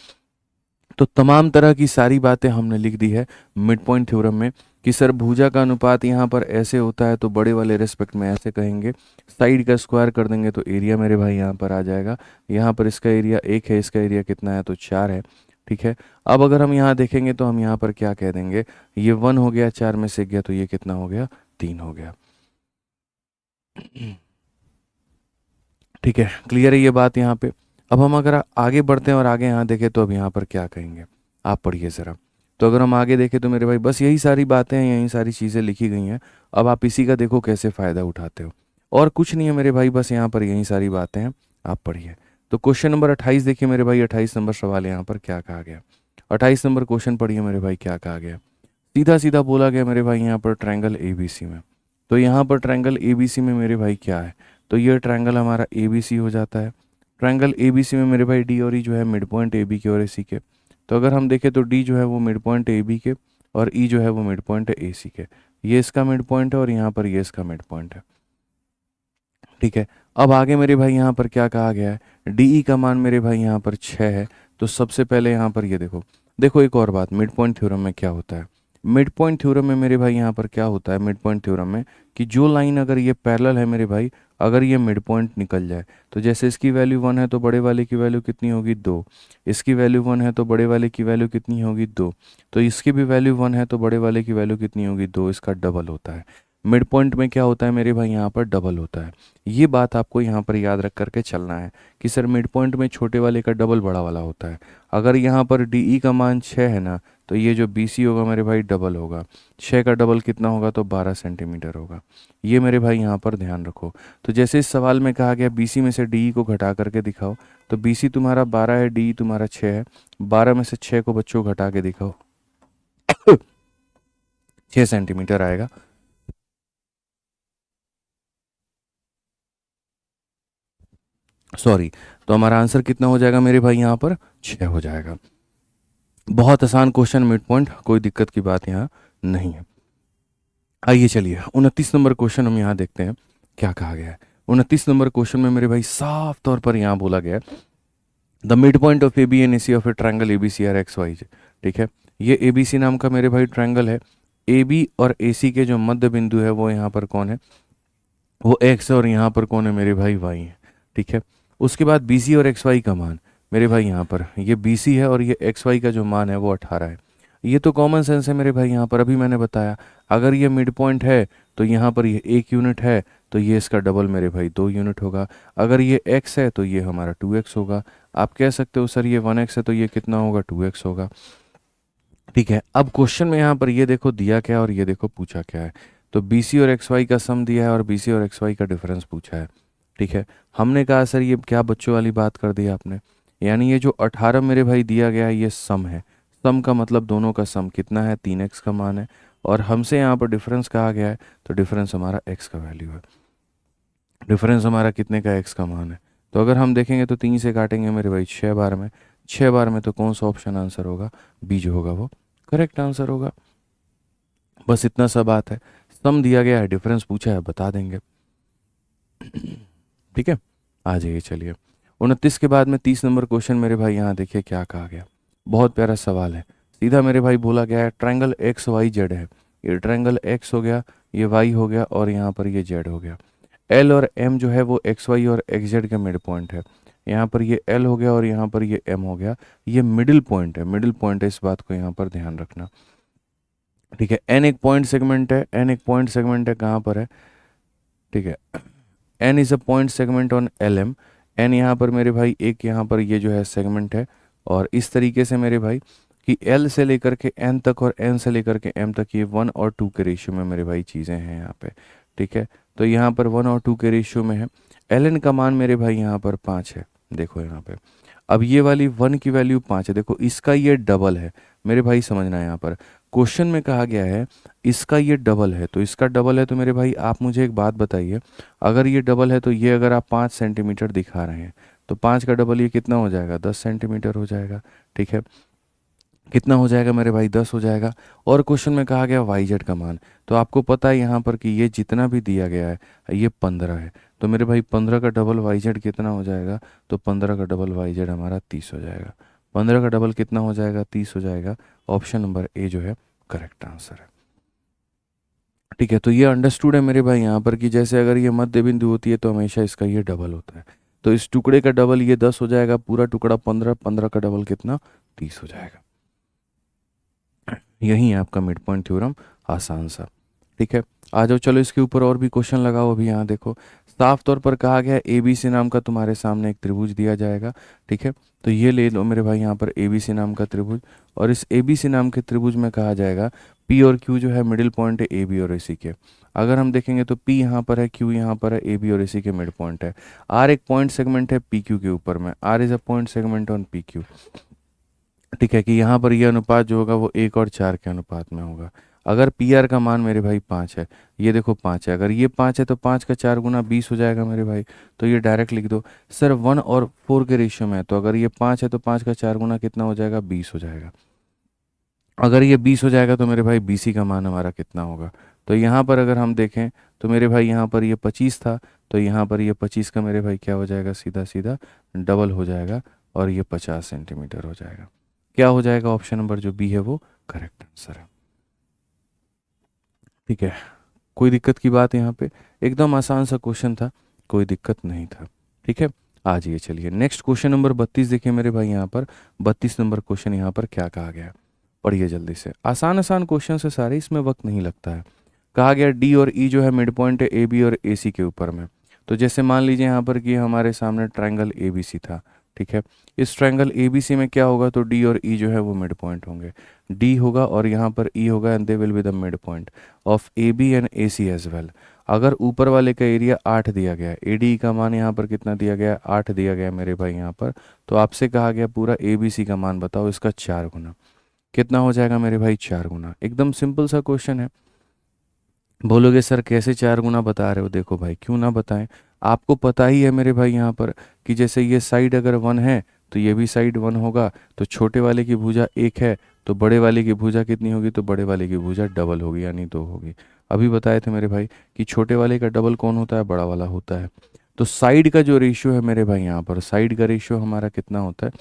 तो तमाम तरह की सारी बातें हमने लिख दी है मिड पॉइंट थ्योरम में, कि सर भुजा का अनुपात यहाँ पर ऐसे होता है तो बड़े वाले रेस्पेक्ट में ऐसे कहेंगे, साइड का स्क्वायर कर देंगे तो एरिया मेरे भाई यहाँ पर आ जाएगा। यहाँ पर इसका एरिया 1 है, इसका एरिया कितना है, तो 4 है। ठीक है, अब अगर हम यहाँ देखेंगे तो हम यहाँ पर क्या कह देंगे, ये 1 हो गया, 4 में से गया तो ये कितना हो गया, 3 हो गया। ठीक है, क्लियर है ये बात यहाँ पे। अब हम अगर आगे बढ़ते हैं और आगे यहाँ देखें तो अब यहाँ पर क्या कहेंगे, आप पढ़िए ज़रा। तो अगर हम आगे देखें तो मेरे भाई बस यही सारी बातें हैं, यही सारी चीज़ें लिखी गई हैं। अब आप इसी का देखो कैसे फ़ायदा उठाते हो, और कुछ नहीं है मेरे भाई, बस यहाँ पर यही सारी बातें हैं, आप पढ़िए। तो क्वेश्चन नंबर 28 देखिए मेरे भाई, 28 नंबर सवाल यहाँ पर क्या कहा गया। 28 नंबर क्वेश्चन पढ़िए मेरे भाई, क्या कहा गया। सीधा सीधा बोला गया मेरे भाई यहाँ पर ट्रायंगल ABC में। तो यहाँ पर ट्रायंगल ABC में मेरे भाई क्या है, तो ये ट्रायंगल हमारा ABC हो जाता है। ट्रायंगल ABC में मेरे भाई डी और ई जो है मिड पॉइंट AB के और AC के। तो अगर हम देखें तो डी जो है वो मिड पॉइंट AB के, और ई जो है वो मिड पॉइंट है AC के। ये इसका मिड पॉइंट है, और यहाँ पर ये इसका मिड पॉइंट है। ठीक है, अब आगे मेरे भाई यहाँ पर क्या कहा गया है, डी का मान मेरे भाई यहाँ पर 6 है। तो सबसे पहले यहाँ पर ये देखो, देखो एक और बात, मिड पॉइंट थ्योरम में क्या होता है, मिड पॉइंट थ्योरम में मेरे भाई यहाँ पर क्या होता है, मिड पॉइंट थ्योरम में कि जो लाइन अगर ये पैरेलल है मेरे भाई, अगर ये मिड पॉइंट निकल जाए, तो जैसे इसकी वैल्यू 1 है तो बड़े वाले की वैल्यू कितनी होगी, 2। इसकी वैल्यू 1 है तो बड़े वाले की वैल्यू कितनी होगी, 2। तो इसकी भी वैल्यू 1 है तो बड़े वाले की वैल्यू कितनी होगी, 2। इसका डबल होता है। मिड पॉइंट में क्या होता है मेरे भाई, यहाँ पर डबल होता है। ये बात आपको यहाँ पर याद रख करके चलना है कि सर मिड पॉइंट में छोटे वाले का डबल बड़ा वाला होता है। अगर यहाँ पर डी का मान 6 है ना, तो ये जो BC होगा मेरे भाई डबल होगा। 6 का डबल कितना होगा, तो 12 सेंटीमीटर होगा। ये मेरे भाई यहाँ पर ध्यान रखो। तो जैसे इस सवाल में कहा गया BC में से DE को घटा करके दिखाओ, तो BC तुम्हारा 12 है, DE तुम्हारा 6 है। 12 में से 6 को बच्चों घटा के दिखाओ 6 सेंटीमीटर आएगा। सॉरी, तो हमारा आंसर कितना हो जाएगा मेरे भाई, यहाँ पर 6 हो जाएगा। बहुत आसान क्वेश्चन, मिड पॉइंट, कोई दिक्कत की बात यहाँ नहीं है। आइए चलिए 29 नंबर क्वेश्चन हम यहाँ देखते हैं क्या कहा गया है। 29 नंबर क्वेश्चन में मेरे भाई साफ तौर पर यहाँ बोला गया है the mid point of A B and A C of a triangle A B C are X Y. ठीक है, ये ए बी सी नाम का मेरे भाई ट्रायंगल है। ए बी और ए सी के जो मध्य बिंदु है वो यहाँ पर कौन है, वो एक्स है, और यहाँ पर कौन है मेरे भाई, वाई है। ठीक है, उसके बाद बी सी और एक्स वाई का मान मेरे भाई यहाँ पर ये बी सी है और ये एक्स वाई का जो मान है वो 18 है। ये तो कॉमन सेंस है मेरे भाई, यहाँ पर अभी मैंने बताया अगर ये मिड पॉइंट है तो यहाँ पर ये 1 यूनिट है, तो ये इसका डबल मेरे भाई 2 यूनिट होगा। अगर ये x है तो ये हमारा 2x होगा। आप कह सकते हो सर ये 1x है तो ये कितना होगा, 2x होगा। ठीक है, अब क्वेश्चन में यहाँ पर ये देखो दिया क्या है और ये देखो पूछा क्या है। तो बी सी और एक्स वाई का सम दिया है और बी सी और एक्स वाई का डिफरेंस पूछा है। ठीक है, हमने कहा सर ये क्या बच्चों वाली बात कर दी आपने, यानी ये जो 18 मेरे भाई दिया गया है ये सम है। सम का मतलब दोनों का सम कितना है, 3x का मान है, और हमसे यहाँ पर डिफरेंस कहा गया है तो डिफरेंस हमारा x का वैल्यू है। डिफरेंस हमारा कितने का, x का मान है। तो अगर हम देखेंगे तो 3 से काटेंगे मेरे भाई 6 बार में, 6 बार में तो कौन सा ऑप्शन आंसर होगा, बी जो होगा वो करेक्ट आंसर होगा। बस इतना सा बात है, सम दिया गया है, डिफरेंस पूछा है, बता देंगे। ठीक है, आ जाइए चलिए 29 के बाद में 30 नंबर क्वेश्चन मेरे भाई यहाँ देखिए क्या कहा गया। बहुत प्यारा सवाल है, सीधा मेरे भाई बोला गया है ट्रायंगल एक्स वाई जेड है। ये ट्रायंगल एक्स हो गया, ये वाई हो गया, और यहाँ पर ये जेड हो गया। एल और एम जो है वो एक्स वाई और एक्स जेड का मिड पॉइंट है। यहाँ पर ये एल हो गया और यहाँ पर ये एम हो गया, ये मिडिल पॉइंट है, मिडिल पॉइंट है, इस बात को यहाँ पर ध्यान रखना। ठीक है, एन एक पॉइंट सेगमेंट है, एन एक पॉइंट सेगमेंट है, कहाँ पर है, ठीक है, N is a point segment on L M. N यहाँ पर मेरे भाई एक यहाँ पर ये जो है सेगमेंट है, और इस तरीके से मेरे भाई कि एल से लेकर के एन तक और एन से लेकर के एम तक ये 1 और 2 के रेशियो में मेरे भाई चीज़ें हैं यहाँ पे। ठीक है, तो यहाँ पर 1 और 2 के रेशियो में है। एल एन का मान मेरे भाई यहाँ पर 5 है, देखो यहाँ पे। अब ये वाली 1 की वैल्यू 5 है, देखो इसका ये डबल है मेरे भाई, समझना है यहाँ पर क्वेश्चन में कहा गया है इसका ये डबल है, तो इसका डबल है तो मेरे भाई आप मुझे एक बात बताइए, अगर ये डबल है तो ये अगर आप 5 सेंटीमीटर दिखा रहे हैं तो 5 का डबल ये कितना हो जाएगा, 10 सेंटीमीटर हो जाएगा। ठीक है, कितना हो जाएगा मेरे भाई, 10 हो जाएगा। और क्वेश्चन में कहा गया वाई जेड का मान, तो आपको पता है यहाँ पर कि ये जितना भी दिया गया है ये 15 है, तो मेरे भाई 15 का डबल वाई जेड कितना हो जाएगा, तो 15 का डबल वाई जेड हमारा 30 हो जाएगा। 15 का डबल कितना हो जाएगा, 30 हो जाएगा। ऑप्शन नंबर ए जो है करेक्ट आंसर है। ठीक है, तो ये अंडरस्टूड है मेरे भाई यहाँ पर कि जैसे अगर ये मध्य बिंदु होती है तो हमेशा इसका ये डबल होता है, तो इस टुकड़े का डबल ये 10 हो जाएगा, पूरा टुकड़ा 15, 15 का डबल कितना, 30 हो जाएगा। यही है आपका मिड पॉइंट थ्योरम, आसान सा। ठीक है, आ जाओ चलो इसके ऊपर और भी क्वेश्चन लगाओ। अभी यहाँ देखो साफ तौर पर कहा गया है ए बी सी नाम का तुम्हारे सामने एक त्रिभुज दिया जाएगा। ठीक है, तो ये ले लो मेरे भाई यहाँ पर ए बी सी नाम का त्रिभुज, और इस ए बी सी नाम के त्रिभुज में कहा जाएगा पी और क्यू जो है मिडिल पॉइंट है ए बी और ए सी के। अगर हम देखेंगे तो पी यहाँ पर है, क्यू यहाँ पर है, ए बी और ए सी के मिड पॉइंट है। आर एक पॉइंट सेगमेंट है पी क्यू के ऊपर में, R is a point segment on P Q. ठीक है, कि यहाँ पर यह अनुपात जो होगा वो 1 और 4 के अनुपात में होगा। अगर पी आर का मान मेरे भाई 5 है, ये देखो 5 है, अगर ये 5 है तो 5 का 4 गुना 20 हो जाएगा मेरे भाई, तो ये डायरेक्ट लिख दो। सर 1 और 4 के रेशियो में है, तो अगर ये 5 है तो 5 का 4 गुना कितना हो जाएगा, 20 हो जाएगा। अगर ये 20 हो जाएगा तो मेरे भाई बी सी का मान हमारा कितना होगा, तो यहाँ पर अगर हम देखें तो मेरे भाई यहाँ पर ये 25 था, तो यहाँ पर ये 25 का मेरे भाई क्या हो जाएगा, सीधा सीधा डबल हो जाएगा, और ये 50 सेंटीमीटर हो जाएगा। क्या हो जाएगा, ऑप्शन नंबर जो बी है वो करेक्ट आंसर है। ठीक है, कोई दिक्कत की बात यहाँ पे, एकदम आसान सा क्वेश्चन था, कोई दिक्कत नहीं था। ठीक है, आ जाइए चलिए नेक्स्ट क्वेश्चन नंबर 32 देखिए मेरे भाई यहाँ पर 32 नंबर क्वेश्चन यहाँ पर क्या कहा गया है, पढ़िए जल्दी से। आसान आसान क्वेश्चन से सारे, इसमें वक्त नहीं लगता है। कहा गया डी और ई जो है मिड पॉइंट है ए बी और ए सी के ऊपर में। तो जैसे मान लीजिए यहाँ पर कि हमारे सामने ट्रायंगल ए बी सी था। ठीक है, इस ट्रायंगल ए बी सी में क्या होगा, तो डी और ई जो है वो मिड पॉइंट होंगे। डी होगा और यहाँ पर ई होगा, and they will be the mid point of A B and A C as well. अगर ऊपर वाले का एरिया 8 दिया गया है, ए डी का मान यहाँ पर कितना दिया गया है, 8 दिया गया है मेरे भाई यहाँ पर, तो आपसे कहा गया पूरा ए बी सी का मान बताओ, इसका 4 गुना कितना हो जाएगा मेरे भाई, 4 गुना। एकदम सिंपल सा क्वेश्चन है। बोलोगे सर कैसे 4 गुना बता रहे हो, देखो भाई क्यों ना बताएं, आपको पता ही है मेरे भाई यहाँ पर कि जैसे ये साइड अगर 1 है तो ये भी साइड 1 होगा। तो छोटे वाले की भुजा 1 है, तो बड़े वाले की भुजा कितनी होगी, तो बड़े वाले की भुजा डबल होगी यानी 2 होगी। अभी बताए थे मेरे भाई कि छोटे वाले का डबल कौन होता है, बड़ा वाला होता है। तो साइड का जो रेशियो है मेरे भाई, यहाँ पर साइड का रेशियो हमारा कितना होता है,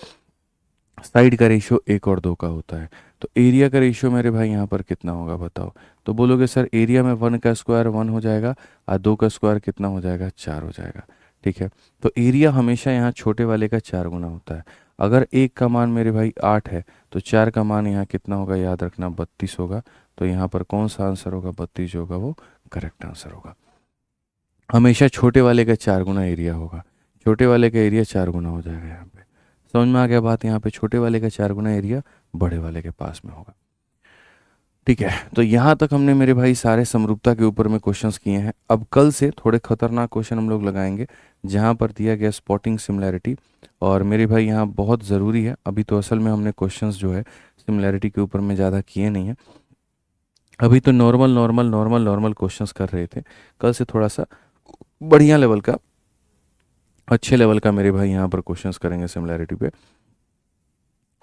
साइड का रेशियो 1 और 2 का होता है। तो एरिया का रेशियो मेरे भाई यहाँ पर कितना होगा बताओ। तो बोलोगे सर एरिया में 1 का स्क्वायर 1 हो जाएगा और 2 का स्क्वायर कितना हो जाएगा, 4 हो जाएगा। ठीक है, तो एरिया हमेशा यहाँ छोटे वाले का 4 गुना होता है। अगर 1 का मान मेरे भाई 8 है तो 4 का मान यहाँ कितना होगा, याद रखना 32 होगा। तो यहाँ पर कौन सा आंसर होगा, 32 जो होगा वो करेक्ट आंसर होगा। हमेशा छोटे वाले का 4 गुना एरिया होगा, छोटे वाले का एरिया 4 गुना हो जाएगा। यहाँ पे समझ में आ गया बात, यहाँ पे छोटे वाले का 4 गुना एरिया बड़े वाले के पास में होगा। ठीक है, तो यहाँ तक हमने मेरे भाई सारे समरूपता के ऊपर में क्वेश्चंस किए हैं। अब कल से थोड़े खतरनाक क्वेश्चन हम लोग लगाएंगे जहाँ पर दिया गया स्पॉटिंग सिमिलैरिटी। और मेरे भाई यहाँ बहुत ज़रूरी है, अभी तो असल में हमने क्वेश्चंस जो है सिमिलैरिटी के ऊपर में ज़्यादा किए नहीं हैं, अभी तो normal normal normal normal questions कर रहे थे। कल से थोड़ा सा बढ़िया लेवल का, अच्छे लेवल का मेरे भाई यहाँ पर क्वेश्चंस करेंगे सिमिलैरिटी पे।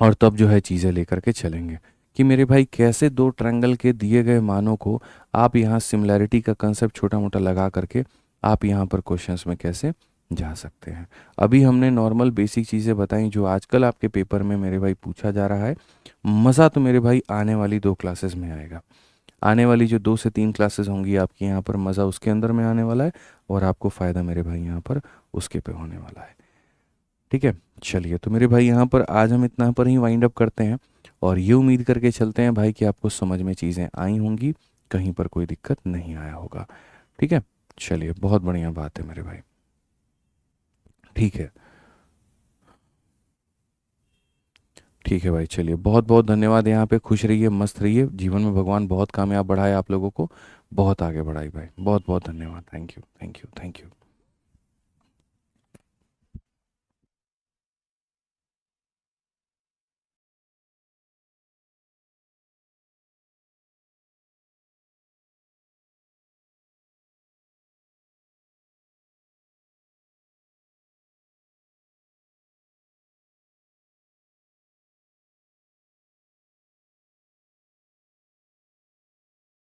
और तब जो है चीज़ें लेकर के चलेंगे कि मेरे भाई कैसे दो ट्रायंगल के दिए गए मानों को आप यहाँ सिमिलैरिटी का कंसेप्ट छोटा मोटा लगा करके आप यहाँ पर क्वेश्चंस में कैसे जा सकते हैं। अभी हमने नॉर्मल बेसिक चीज़ें बताई जो आजकल आपके पेपर में मेरे भाई पूछा जा रहा है। मज़ा तो मेरे भाई आने वाली 2 क्लासेस में आएगा, आने वाली जो 2 से 3 क्लासेस होंगी आपकी, यहाँ पर मज़ा उसके अंदर में आने वाला है और आपको फ़ायदा मेरे भाई यहाँ पर उसके पे होने वाला है। ठीक है, चलिए तो मेरे भाई यहाँ पर आज हम इतना पर ही वाइंड अप करते हैं और ये उम्मीद करके चलते हैं भाई कि आपको समझ में चीज़ें आई होंगी, कहीं पर कोई दिक्कत नहीं आया होगा। ठीक है, चलिए बहुत बढ़िया बात है मेरे भाई। ठीक है, ठीक है भाई, चलिए बहुत बहुत धन्यवाद। यहाँ पे खुश रहिए, मस्त रहिए, जीवन में भगवान बहुत कामयाब बढ़ाए आप लोगों को, बहुत आगे बढ़ाई भाई। बहुत बहुत धन्यवाद, thank you thank you thank you.